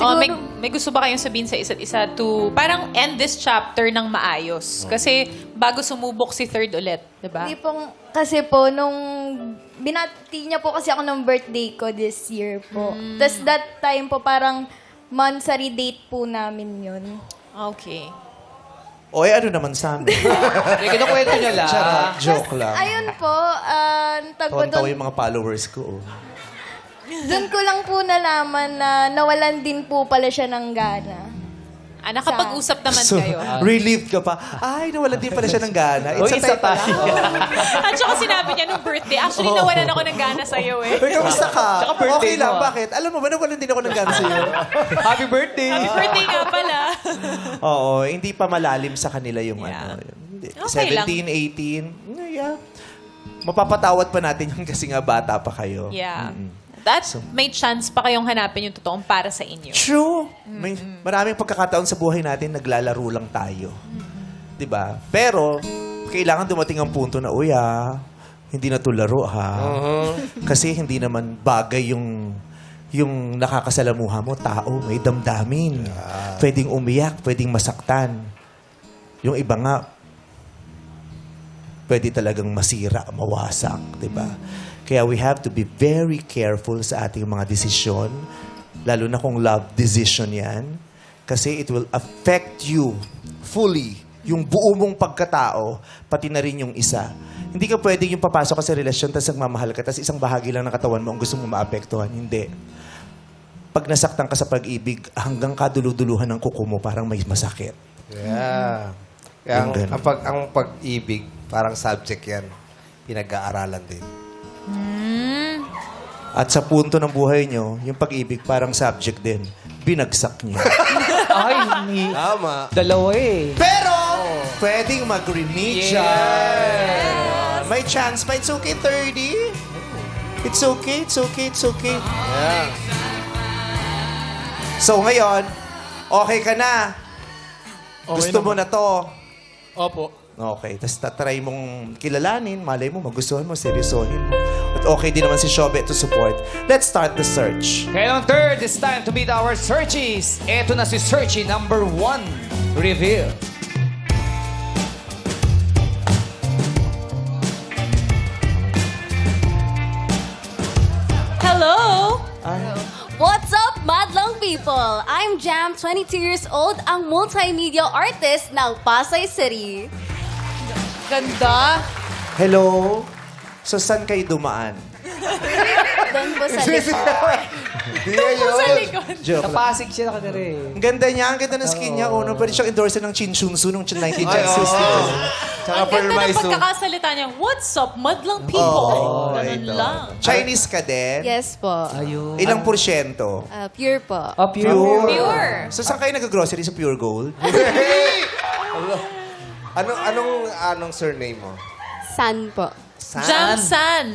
Oh, may gusto ba kayong sabihin sa isa't isa to parang end this chapter ng maayos? Kasi bago sumubok si Third ulit, di ba? Hindi pong, kasi po, nung binati niya po kasi ako ng birthday ko this year po. Tapos that time po, parang monthsary date po namin yun. Okay. O ano naman sa amin? Hindi, kinukwento niya lang. Charot, joke lang. Ayun po, tagpo Tawan-tawa doon, yung mga followers ko. Oh. doon ko lang po nalaman na nawalan din po pala siya ng gana. Nakapag-usap naman So, kayo. relieved ka pa. Ay, nawalan din pala siya ng gana. Uy, isa type pa. At saka sinabi niya nung birthday, actually nawalan ako ng gana sa'yo eh. Uy, kamusta ka? Tsaka birthday Okay lang, mo, ah. bakit? Alam mo ba, nawalan din ako ng gana sa'yo. Happy birthday! Happy birthday nga pala. Oo, hindi pa malalim sa kanila yung Yeah. ano. Hindi. Okay 17, 18. Yeah. Mapapatawad pa natin yung kasi nga bata pa kayo. Yeah. That may chance pa kayong hanapin yung totoong para sa inyo. True. May maraming pagkakataon sa buhay natin, naglalaro lang tayo. 'Di ba? Pero, kailangan dumating ang punto na, hindi na to laro, ha? Kasi hindi naman bagay yung nakakasalamuha mo, tao, may damdamin. Pwedeng umiyak, pwedeng masaktan. Yung iba nga, pwede talagang masira, mawasak, di ba? Kaya we have to be very careful sa ating mga desisyon, lalo na kung love decision yan, kasi it will affect you fully, yung buo mong pagkatao, pati na rin yung isa. Hindi ka pwedeng yung papasok ka sa relasyon, tapos nagmamahal ka, tapos isang bahagi lang ng katawan mo ang gusto mo maapektuhan. Hindi. Pag nasaktan ka sa pag-ibig, hanggang kaduluduluhan ng kuko mo, parang may masakit. Yeah. Kaya Yung ganun. ang pag-ibig, parang subject yan. Pinag-aaralan din. At sa punto ng buhay nyo, yung pag-ibig parang subject din. Binagsak niyo. Ay, Tama. dalawa eh. Pero, pwedeng mag-remedial. May chance pa. It's okay, 30. It's okay, it's okay, it's okay. Yeah. So ngayon, okay ka na. Okay Gusto mo naman. na to. Opo. Okay, tapos tatry mong kilalanin, malay mo, magustuhan mo, seryosohin mo. At okay din naman si Shobe to support. Let's start the search. Kaya on third, it's time to meet our searchies. Eto na si searchie number 1. Reveal. Hello? What's up, madlang people? I'm Jam, 22 years old, ang multimedia artist ng Pasay City. Ganda. Hello? So, saan kayo dumaan? Doon po sa likod. Hindi yun. Joke lang. Napasig siya nakatira eh. Ang ganda niya, ang ganda ng skin niya. Oh, no? Pwede siyang endorser ng Chin Shunsu nung 1960. Tsaka Ang Pearl ganda ng Maiso. pagkakasalita niya. What's up, madlang people? Ganun lang. Chinese ka din? Yes po. Ayun. Ilang porsyento? Pure po. Oh, pure. Pure. So, saan kayo nag-grocery sa Pure Gold? Anong surname mo? San po. Jamsan.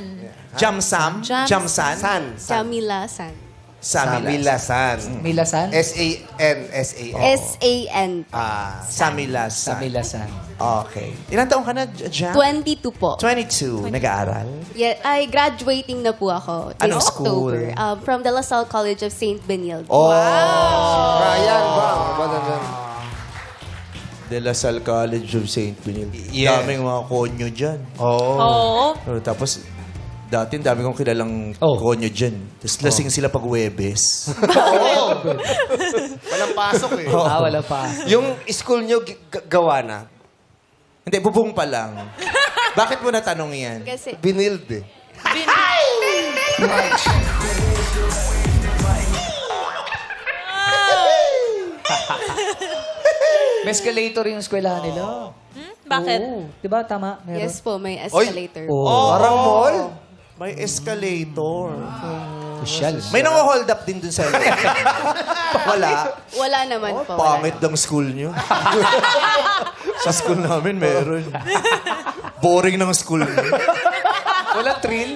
Jamsam? Jamsan? San. Jamila San. Samila. Samilasan. Milasan? S-A-N. S-A-N. Samilasan. Milasan. Okay. Ilang taong ka na, Jam? 22 po. 22. Nag-aaral? Yeah, ay, graduating na po ako this Anong school? October. From the La Salle College of St. Benilde. Ryan ba? De La Salle College of St. Benilde. Yeah. Daming mga konyo dyan. Oo. Tapos, dati dami kong kilalang Oh. konyo dyan. Tapos lasing sila pag Webes. Walang pasok eh. Wala pa. Yung school nyo gawa na, Hindi, bubong pa lang. Bakit mo natanong yan? Kasi, binild eh. May escalator yung eskwelahan nila. Bakit? Oo. Diba? Tama? Meron. yes po, may escalator. Parang mall. May escalator. Social. May nang-hold up din dun sa Wala. Wala naman po. Wala. Pangit ng school nyo. Sa school namin, meron. Boring ng school nyo. Walang thrill.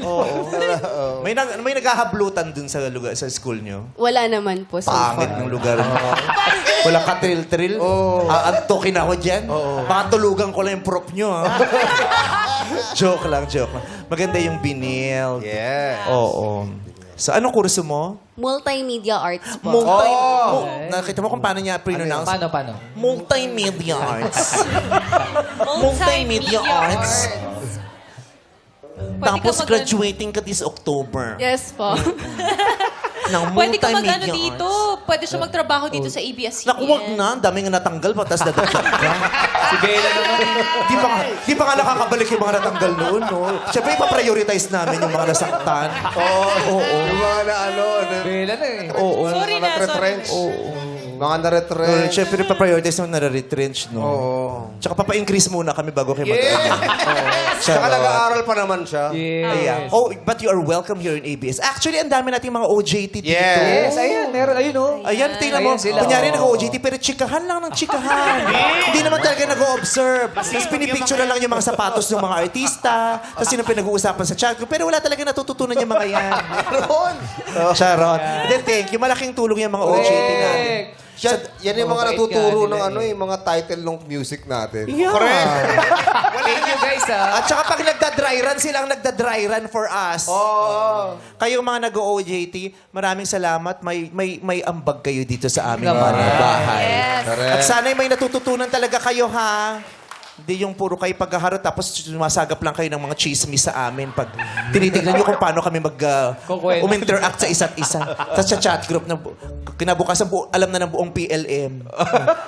May naghahablutan dun sa lugar sa school nyo. Wala naman po. So Pangit far. ng lugar nyo. Walang katril-tril. Aantokin ako dyan. Baka tulugan ko lang yung prop nyo. Ha? Joke lang. Maganda yung binil. Yes. Oo. So, anong kurso mo? Multimedia arts po. Nakita mo kung paano niya pre-pronounce? Paano? Multimedia arts. Multimedia arts. Tapos graduating ka this October. Yes po. Ng Pwede ka mag-ano multimedia dito. arts. Pwede siya magtrabaho dito sa ABS-CBN. Naku, wag na. Ang dami nga natanggal pa, tapos dadagdag ka. Si Bella naman. Di pa nga nakakabalik yung mga natanggal noon, no? Siyempre, ipaprioritize namin yung mga nasaktan. Oo. Yung mga na Bella na eh. Oo. Sorry na, retrench. So, Mga na-retrench. siyempre, ipaprioritize yung nare-retrench, no? Oo. Tsaka papa-increase muna kami bago kayo mag-ano. Tsaka nag-aaral pa naman siya. Ayan. Oh, but you are welcome here in ABS. Actually, ang dami nating mga OJT dito. Yes. Yes, ayan. Meron. Ayun oh. Ayan, tingnan mo. Ayan sila, Kunyari, oh. nag-OJT, pero chikahan lang ng chikahan. Hindi naman talaga nag-o-observe. Tapos pinipicture na lang yung mga sapatos ng mga artista. Tapos sino pinag-uusapan sa chat group. Pero wala talaga natututunan yung mga yan. Sharon. Then, thank you. Malaking tulong yung mga OJT natin. Yan yung mga Mabait natuturo nga ng nila mga title ng music natin. Yeah. Thank you guys, At saka pag nagda-dry run, silang nagda-dry run for us. Kayong mga nag-OJT, maraming salamat. May ambag kayo dito sa aming Naman. mga bahay. Yes. At sana'y may natututunan talaga kayo, ha? Hindi yung puro kayo pagkaharot tapos sumasagap lang kayo ng mga chismis sa amin pag tinitignan nyo kung paano kami Kukwento. uminteract sa isa't isa. Sa chat group na kinabukasan alam na ng buong PLM.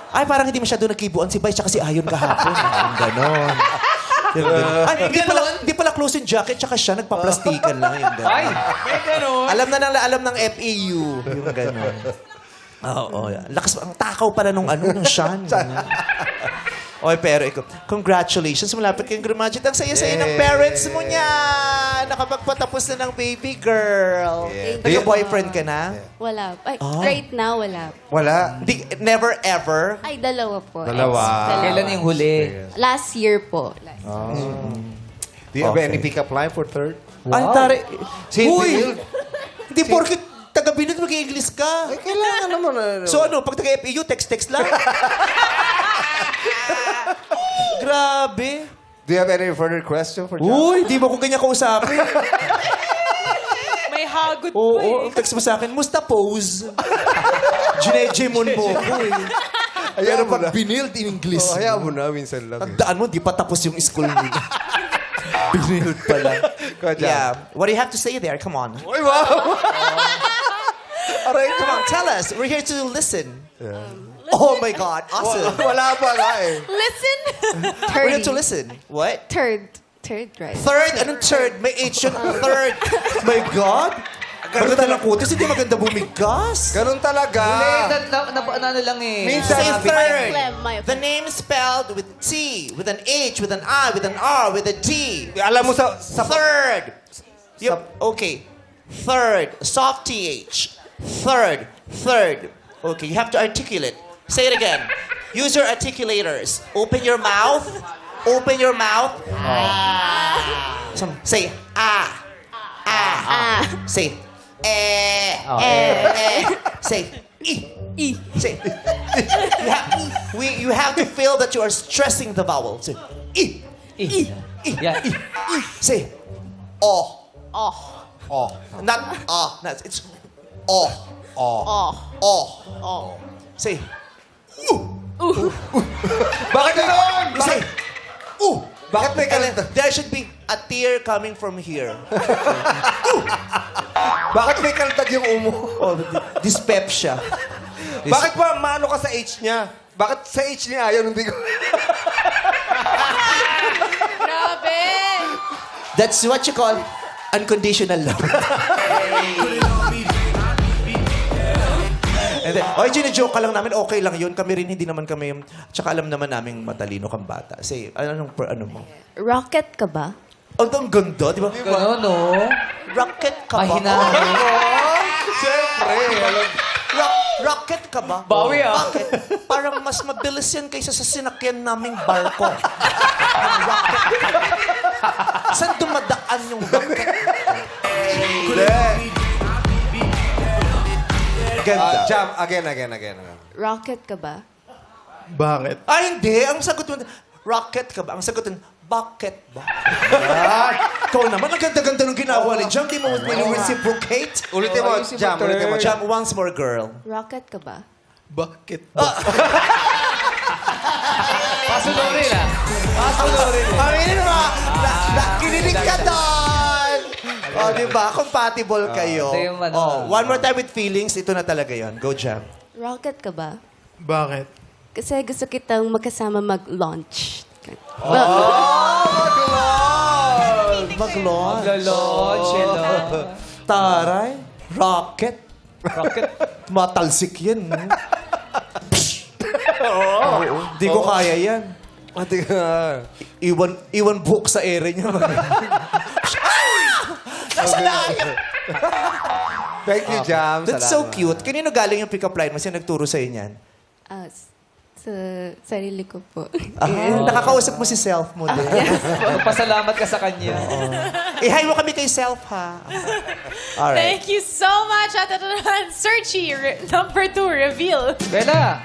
Ay, parang hindi masyado nagkibuan si Vice tsaka si Ayon kahapon. Yung ganon. Yung ganon. Ay, hindi pala close yung jacket tsaka siya nagpaplastikan lang. Yung ganon. Ay, may ganun. Alam ng FEU. Yung ganon. Oo. Lakas, ang takaw pala nung Sean. Oy, pero ikaw, congratulations. Malapit kayong graduate. Ang saya-saya ng parents mo niya. Nakapagpatapos na ng baby girl. Nagka-boyfriend ka na? Wala. Ay, right now, wala. Wala. Never ever? Ay, dalawa po. Dalawa. Kailan yung huli? Last year po. Do you have any pick-up line for third? Ay, tari. Si Huy! Hindi porkit taga-binod mag-i-English ka. Ay, kailangan naman. So ano, pag taga-FEU, text lang? Grabe. Do you have any further question for John? Uy, di mo ko ganyan kausapin. May hagot Oo, text mo sa akin, musta pose? Ginejemon mo ko eh. Pero pag binild in English, Hayaan mo na, minsan lang. tandaan mo, di pa tapos yung school nila. Binild pa lang. Yeah. What do you have to say there? Come on. Uy, wow! Aray, come on, tell us. We're here to listen. Oh my God, awesome. Wala pa nga eh. Listen. We're here to listen. What? Third right? Third? Anong third? May H yun. Third. My God. Maganda lang kutis, hindi maganda bumigas. Ganun talaga. Ano lang eh. Minsan, Say third. My The name is spelled with T, with an H, with an I, with an R, with a D. alam mo sa Third. Yep. Okay. Third. Soft TH. Third. Third. Okay, you have to articulate. Say it again. Use your articulators. Open your mouth. Open your mouth. Say ah. Ah. Say Say e. Say you have to feel that you are stressing the vowel. Say e. Yeah. Say oh. Not it's oh. Say Bakit gano'n? you say Bakit may kalenda? there should be a tear coming from here. Bakit may kaltad yung umo? Oh, dyspepsia. Bakit ba maano ka sa H niya? Bakit sa H niya ayaw hindi ko? Grabe! That's what you call unconditional love. And then, joke ka lang namin, okay lang yun. Kami rin, hindi naman kami, tsaka alam naman namin matalino kang bata. Say, ano mo? Rocket ka ba? Ang ganda, di ba? Ganun, no? Rocket ka ba? Mahinahin. Siyempre. Rocket ka ba? Bawi, Bakit? Parang mas mabilis yan kaysa sa sinakyan naming barko. Ang rocket. Saan dumadaan yung rocket? Ganda. Jam, again. Rocket ka ba? Bakit? Ay, hindi. Ang sagot mo, rocket ka ba? Ang sagot mo, bucket ba? Ikaw naman, ang ganda-ganda nung ginawa ni Jam. Di mo reciprocate? Ulitin mo, Jam. Ulitin mo, Jam. Jam, once more, girl. Rocket ka ba? Bakit? Pasunurin ah. Aminin mo, kinilig ka doon! O, di ba? Compatible kayo. ito yung ano. Oh, one more time with feelings, ito na talaga yon. Go, Jam. Rocket ka ba? Bakit? Kasi gusto kitang magkasama mag-launch. Mag-launch. Launch, Taray. Rocket. Matalsik yan. Oo. Di ko kaya yan. Ate ka. Iwan buhok sa ere niya. Nasa lahat. Thank you, Jam. That's so cute. Kanino galing yung pick-up line mo? Sino nagturo sa'yo niyan? Sa sarili ko po. Nakakausap mo si self mo din. Magpasalamat ka sa kanya. I-hi mo kami kay self, ha? Alright. Thank you so much. At ito naman, Searchy, number 2, reveal. Bella!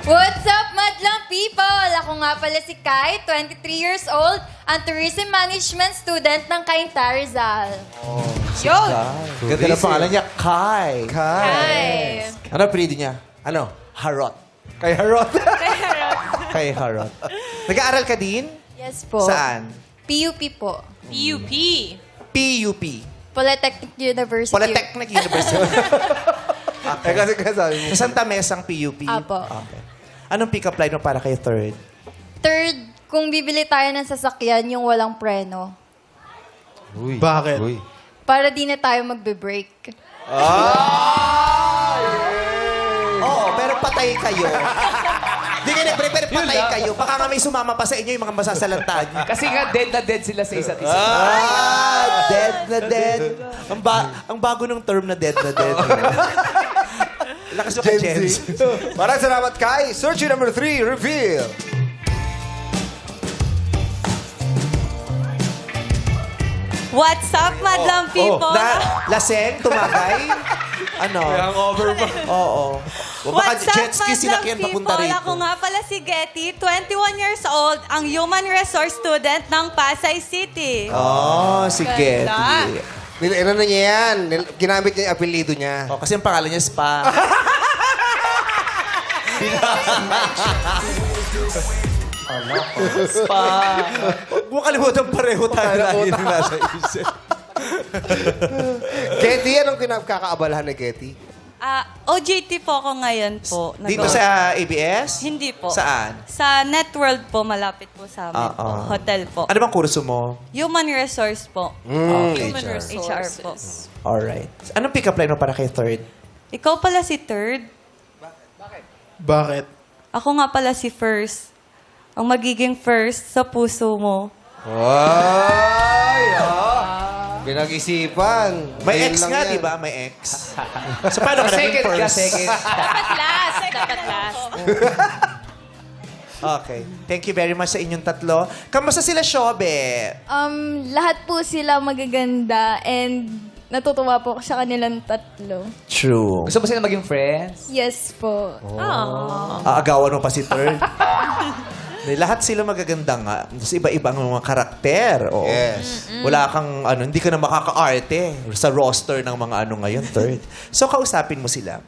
What's up, madlang people? Ako nga pala si Kai, 23 years old, ang tourism management student ng Cainta Rizal. Yun. Ganda na pangalan niya, Kai. Hi. Ano apelido niya? Ano? Harot. Kay Harot. Kay Harot. Nag-aaral ka din? Yes po. Saan? PUP po. PUP. PUP. Polytechnic University. Polytechnic University. Eh, kasi sabi mo. Sa Santa Mesang PUP? Apo. Okay. Anong pick-up line mo para kay third? Third, kung bibili tayo ng sasakyan, yung walang preno. Uy. Bakit? Uy. Para di na tayo magbe-break. Oo, pero patay kayo. Di kayo nag-break, pero patay kayo. Baka nga may sumama pa sa inyo yung mga masasalanta niyo. Kasi nga dead na dead sila sa isa't isa. Dead na dead. Ang bago ng term na dead na dead. Lakas mo kay Gen Gen Z. Z. Maraming salamat, Kai. Searchy number 3, reveal. What's up, madlang people? Laseng, tumagay. Ano? Hangover pa. Oo. O baka What's up, jet ski sinakyan madlang papunta people? rito. Ako nga pala si Getty, 21 years old, ang human resource student ng Pasay City. Oh, si Getty. Ano na niya yan? Ginamit niya yung apelido niya. Oh, kasi ang pangalan niya Spa. Spa. Huwag mo kalimutan pareho tayo lagi na nasa isip. Getty, anong kinakakaabalahan ni Getty? OJT po ako ngayon po. Dito sa ABS? Hindi po. Saan? Sa Networld po, malapit po sa amin po. Oo. Hotel po. Ano bang kurso mo? Human resource po. Human HR. HR po. Alright. Anong pick-up line mo para kay third? Ikaw pala si third. Bakit? Ako nga pala si first. Ang magiging first sa puso mo. Ay, Pinag-isipan. May Ayun ex lang nga, yan. di ba? May ex. So, paano ka naging Second ka, first? second. Dapat last. Dapat last. Okay. Thank you very much sa inyong tatlo. Kamusta sila, Shobe? Lahat po sila magaganda and natutuwa po ako sa kanilang tatlo. True. Gusto mo sila maging friends? Yes po. Aagawan mo pa si third. Lahat sila magaganda nga. Tapos iba-ibang mga karakter. Oo. Yes. Wala kang, hindi ka na makaka-arte sa roster ng mga ngayon, third. So, kausapin mo sila.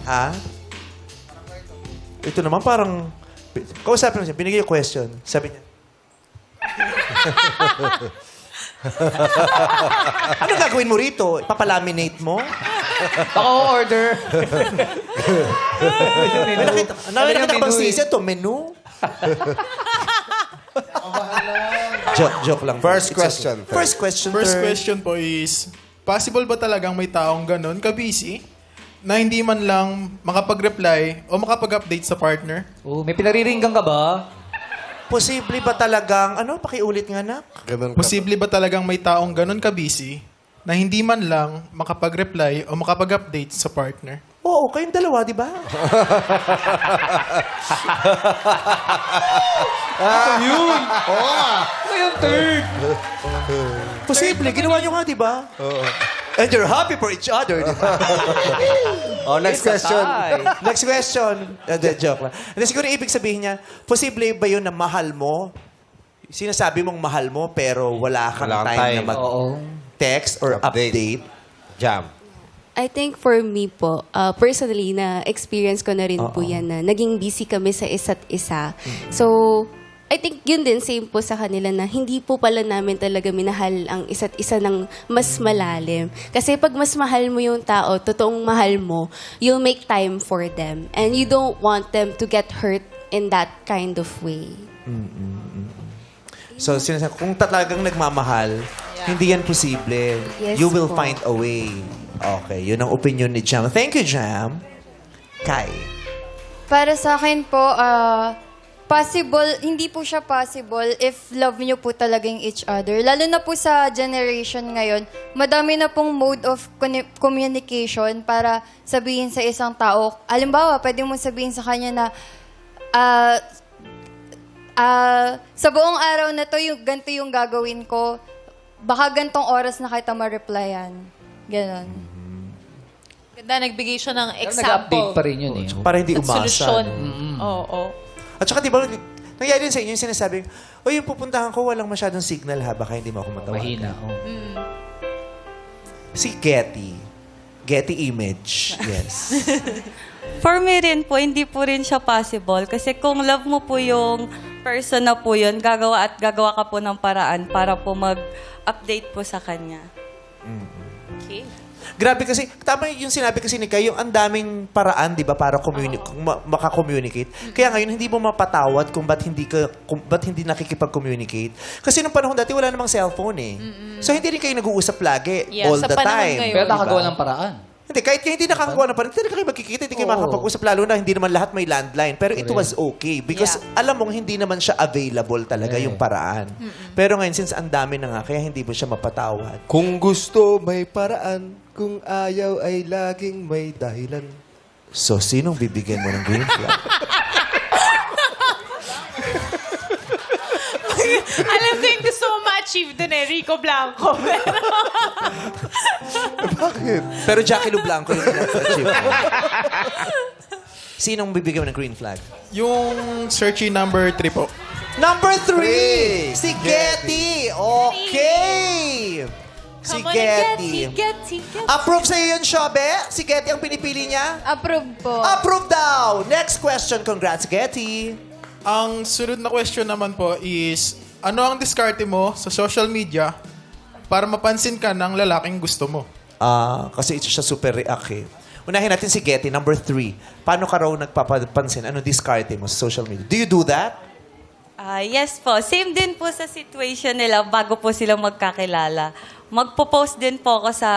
Ha? Ito naman parang, kausapin mo siya, binigay yung question. Sabi niya, ano gagawin mo rito? Papalaminate mo? Baka order. Nakita ka bang sisi? Ito, menu? Joke lang. First It's question. okay. First question, First third. question po is, possible ba talagang may taong ganun, ka-busy, na hindi man lang makapag-reply o makapag-update sa partner? Oh, may pinariringgan ka ba? Posible ba talagang, pakiulit nga na? Ganun ka. Posible ba talagang may taong ganun ka-busy na hindi man lang makapag-reply o makapag-update sa partner? Oo, kayong dalawa, di ba? Ano yung third? Posible, ginawa nyo nga, di ba? And you're happy for each other, di ba? Oh, next question. Next question. Joke lang. And siguro ibig sabihin niya, posible ba yun na mahal mo? Sinasabi mong mahal mo, pero wala kang Wala kang time na time. mag-text or update. Jam. I think for me po, personally, na experience ko na rin po yan na naging busy kami sa isa't isa. So, I think yun din, same po sa kanila na hindi po pala namin talaga minahal ang isa't isa ng mas malalim. Kasi pag mas mahal mo yung tao, totoong mahal mo, you'll make time for them. And you don't want them to get hurt in that kind of way. So, sinasabi, kung talagang nagmamahal, hindi yan posible. Yes You will po. find a way. Okay, yun ang opinion ni Jam. Thank you, Jam. Kai. Para sa akin po, Possible, hindi po siya possible if love niyo po talaga yung each other. Lalo na po sa generation ngayon, madami na pong mode of communication para sabihin sa isang tao. Halimbawa, pwede mo sabihin sa kanya na, sa buong araw na to, ganito yung gagawin ko. Baka gantong oras na kita ma-replyan. Ganon. Ganda, nagbigay siya ng Pero example. nag-update pa rin yun eh. Para hindi At umasa. solusyon. no? Oo. At saka di ba, nangyari din sa inyo yung sinasabing, o yung pupuntahan ko, walang masyadong signal ha, baka hindi mo ako matawagan. Mahina. Oh. Si Getty. Getty Image. Yes. For me rin po, hindi po rin siya possible. Kasi kung love mo po yung person na po yun, gagawa ka po ng paraan para po mag-update po sa kanya. Okay. Grabe kasi, tama yung sinabi kasi ni Kai, yung ang daming paraan, di ba, para maka-communicate. Kaya ngayon, hindi mo mapatawad kung ba't hindi nakikipag-communicate. Kasi nung panahon dati, wala namang cellphone eh. So, hindi rin kayo nag-uusap lagi, Yeah, all sa the panahon time. ngayon. Pero Diba? nakagawa ng paraan. Hindi, kahit hindi nakakagawa ng paraan, hindi kayo magkikita, hindi kayo makakapag-usap, lalo na hindi naman lahat may landline. Pero it was okay because alam mong hindi naman siya available talaga yung paraan. Pero ngayon, since ang dami na nga, kaya hindi mo siya mapatawad. Kung gusto, may paraan. Kung ayaw, ay laging may dahilan. So, sinong bibigyan mo ng green flag? Alam ko yung gusto mo ma-achieve dun eh, Rico Blanco. Bakit? Pero Jackie Lu Blanco yung achieve. Sinong bibigyan mo ng green flag? Yung searchy number 3 po. Number 3! Si Getty! Okay! Si Come on, Getty. Getty. Approve sa'yo yun, Shobe? Si Getty ang pinipili niya? Approve po. Approve daw! Next question. Congrats, Getty. Ang sunod na question naman po is, ano ang diskarte mo sa social media para mapansin ka ng lalaking gusto mo? Kasi ito siya super react eh. Unahin natin si Getty, number 3. Paano ka raw nagpapansin? Ano discarte mo sa social media? Do you do that? Yes po. Same din po sa situation nila bago po sila magkakilala. Magpo-post din po ako sa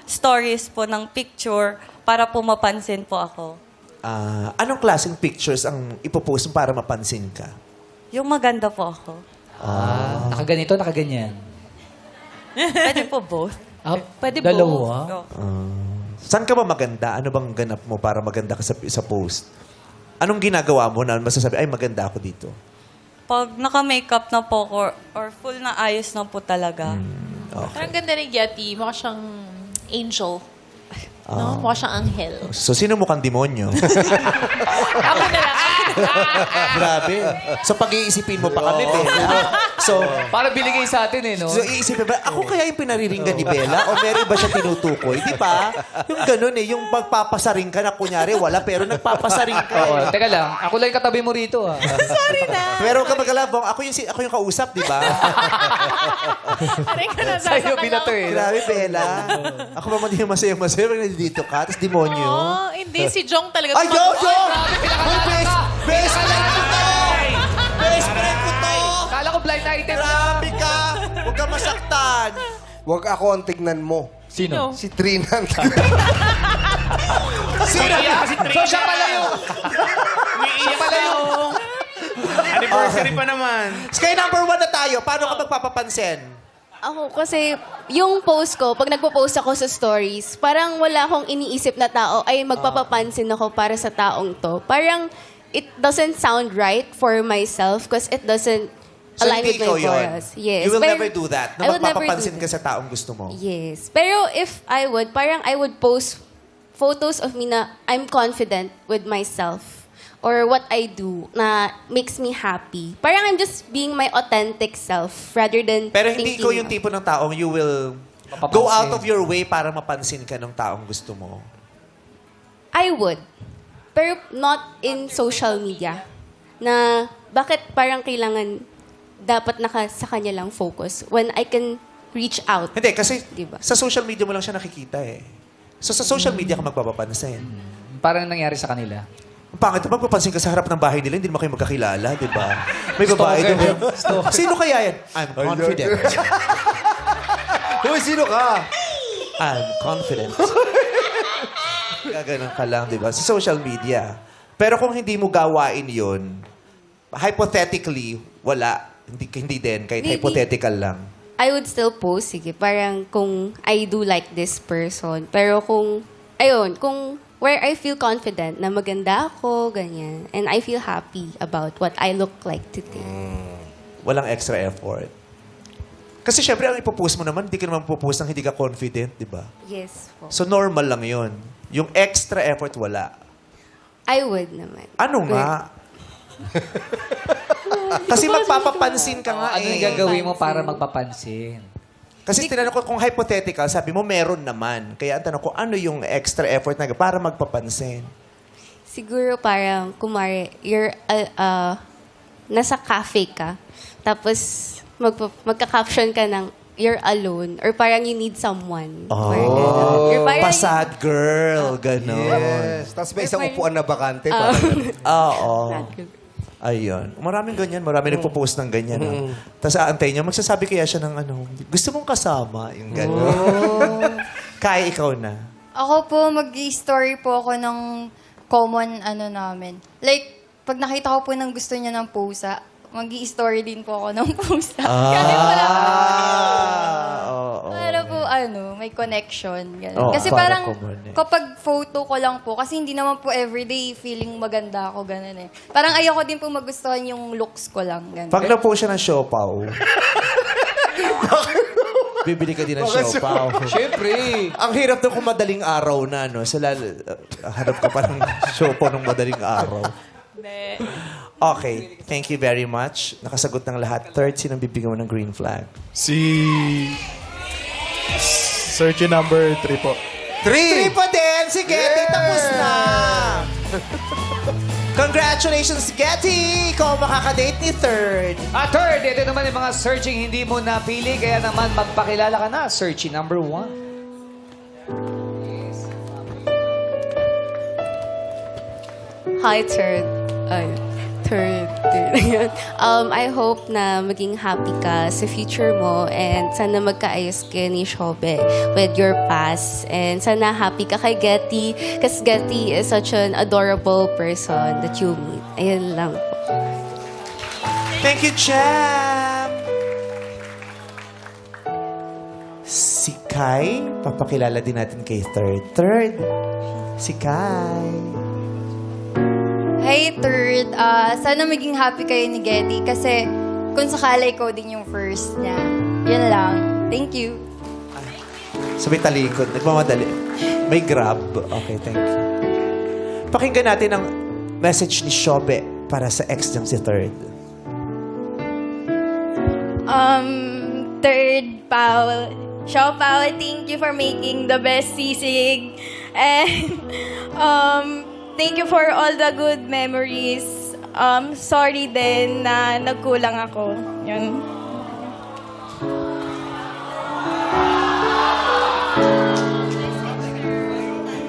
stories po ng picture para po mapansin po ako. Anong klaseng pictures ang ipopost mo para mapansin ka? Yung maganda po ako. Nakaganito, nakaganyan. Pwede po both. Pwede Dalawa. Saan ka ba maganda? Ano bang ganap mo para maganda ka sa post? Anong ginagawa mo na masasabi, ay maganda ako dito? Pag naka-makeup na po ko or full na ayos na po talaga. Parang ganda ni Getty. Mukha siyang angel. No? Mukha siyang anghel. So, sino mukhang demonyo? Ako na lang. Grabe. So, pag-iisipin mo pa kami, Bella. So, Para binigay sa atin eh, no? so iisipin ba, ako kaya yung pinariringgan ni Bella? O meron ba siya tinutukoy? Di ba? Yung ganun eh, yung magpapasaring ka na kunyari wala, pero nagpapasaring ka. Oo, Eh. teka lang. Ako lang yung katabi mo rito, ah. Pero kapag alabong, ako yung kausap, di ba? Aray ka na sa Sa'yo binato eh. Grabe, Bella. Ako pa man yung masayang-masaya pag nandito ka, tapos demonyo. Oh, hindi. Si Jong talaga. Ay, yo! Uy, best friend ko to! Best friend ko to! Kala ko blind item na. Grabe ka! Huwag ka masaktan! Huwag ako ang tignan mo. Sino? Si Trinan. Sino? So, siya pala yung... Siya pala yung... Anniversary pa naman. Sky number 1 na tayo. Paano ka magpapapansin? Ako kasi, yung post ko, pag nagpo-post ako sa stories, parang wala akong iniisip na tao, ay magpapapansin ako para sa taong to. Parang, it doesn't sound right for myself because it doesn't So, align hindi with ikaw my yun. morals. Yes. You will Pero- never do that. I Na would never do magpapapansin ka that. sa taong gusto mo. Yes. Pero if I would, parang I would post photos of me na I'm confident with myself or what I do na makes me happy. Parang I'm just being my authentic self rather than Pero hindi thinking ikaw yung tipo ng taong you will go out of your way para mapansin ka ng taong gusto mo. I would. Pero not in social media. Na bakit parang kailangan dapat sa kanya lang focus when I can reach out. Hindi, kasi Diba? sa social media mo lang siya nakikita eh. So sa social media ka magpapapansin. Parang nangyari sa kanila. Ang pangit, magpapansin ka sa harap ng bahay nila, hindi naman kayo magkakilala, di ba? May babae Stalker. doon. Sino kaya yan? I'm confident. Uy, sino ka? I'm confident. Gaganon ka lang, di ba? Sa social media. Pero kung hindi mo gawain yun, hypothetically, wala. Hindi din, kahit Maybe. hypothetical lang. I would still post, sige. Parang kung I do like this person. Pero kung where I feel confident na maganda ako, ganyan. And I feel happy about what I look like today. Walang extra effort. Kasi syempre, ang ipopost mo naman, hindi ka naman popost nang hindi ka confident, di ba? Yes po. So, normal lang yon. Yung extra effort, wala. I would naman. Ano nga? Kasi magpapapansin ka nga Ano yung eh. gagawin mo para magpapansin? Kasi tinanong ko kung hypothetical, sabi mo meron naman. Kaya ang tanong ko, ano yung extra effort na para magpapansin? Siguro parang, kumari, you're, nasa cafe ka, tapos magka-caption ka ng, you're alone, or parang you need someone. Parang gano'n. You're parang, Pasad girl, gano'n. Yes. Tapos may isang upuan na bakante. Oo. Ayun. Maraming ganyan. Maraming nagpo-post ng ganyan. Tapos aantay niya, magsasabi kaya siya ng ano, gusto mong kasama? Yung gano'n. Kaya ikaw na. Ako po, mag-story po ako ng common namin. Like, pag nakita ko po ng gusto niya ng pusa, mag-i-story din po ako ng pusa. Kasi wala para po, may connection. Ganun. Oo, Kasi para parang, connect. kapag photo ko lang po, kasi hindi naman po everyday feeling maganda ako, ganun eh. Parang ayoko din po magustuhan yung looks ko lang, ganun. Pag na po siya ng siopaw, bibili ka din ng siopaw. Siyempre. Ang hirap daw kung madaling araw na, no? Hanap ka pa ng siopaw ng madaling araw. Okay, thank you very much. Nakasagot ng lahat. Third, sinong bibigyan mo ng green flag? Si... Searchy number 3 po. 3 pa din! Si Getty, tapos na! Congratulations, Getty! Ikaw ang makakadate ni Third. Third, ito naman yung mga searching hindi mo napili, kaya naman magpakilala ka na. Searching number 1. hi, third. Third. I hope na maging happy ka sa future mo and sana magkaayos kayo ni Shobe with your past. And sana happy ka kay Getty kasi Getty is such an adorable person that you meet. Ayun lang po. Thank you, Cham! Si Kai, papakilala din natin kay Third. Third, si Kai. Hey, Third. Sana maging happy kayo ni Getty kasi kung sakala ikaw din yung first niya. Yan lang. Thank you. Sabay talikod. Nagmamadali. May grab. Okay, thank you. Pakinggan natin ang message ni Shobe para sa ex niyang si Third. Third, Paul. Shaw, Paul, thank you for making the best sisig. And, thank you for all the good memories. Sorry din na nagkulang ako. Yun.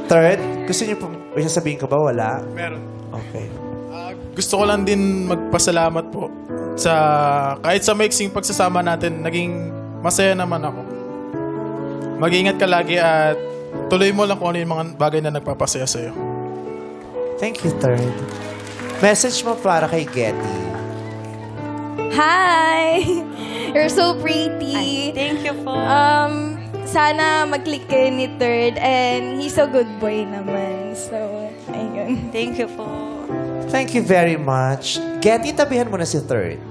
Third, gusto niyo po, may sasabihin ka ba? Wala? Meron. Okay. Gusto ko lang din magpasalamat po sa kahit sa mixing pagsasama natin, naging masaya naman ako. Mag-ingat ka lagi at tuloy mo lang kung ano yung mga bagay na nagpapasaya sa'yo. Thank you, Third. Message mo para kay Getty. Hi! You're so pretty. Thank you po. Sana mag-click kayo ni Third and he's a good boy naman. So, ayun. Thank you po. Thank you very much. Getty, tabihan mo na si Third.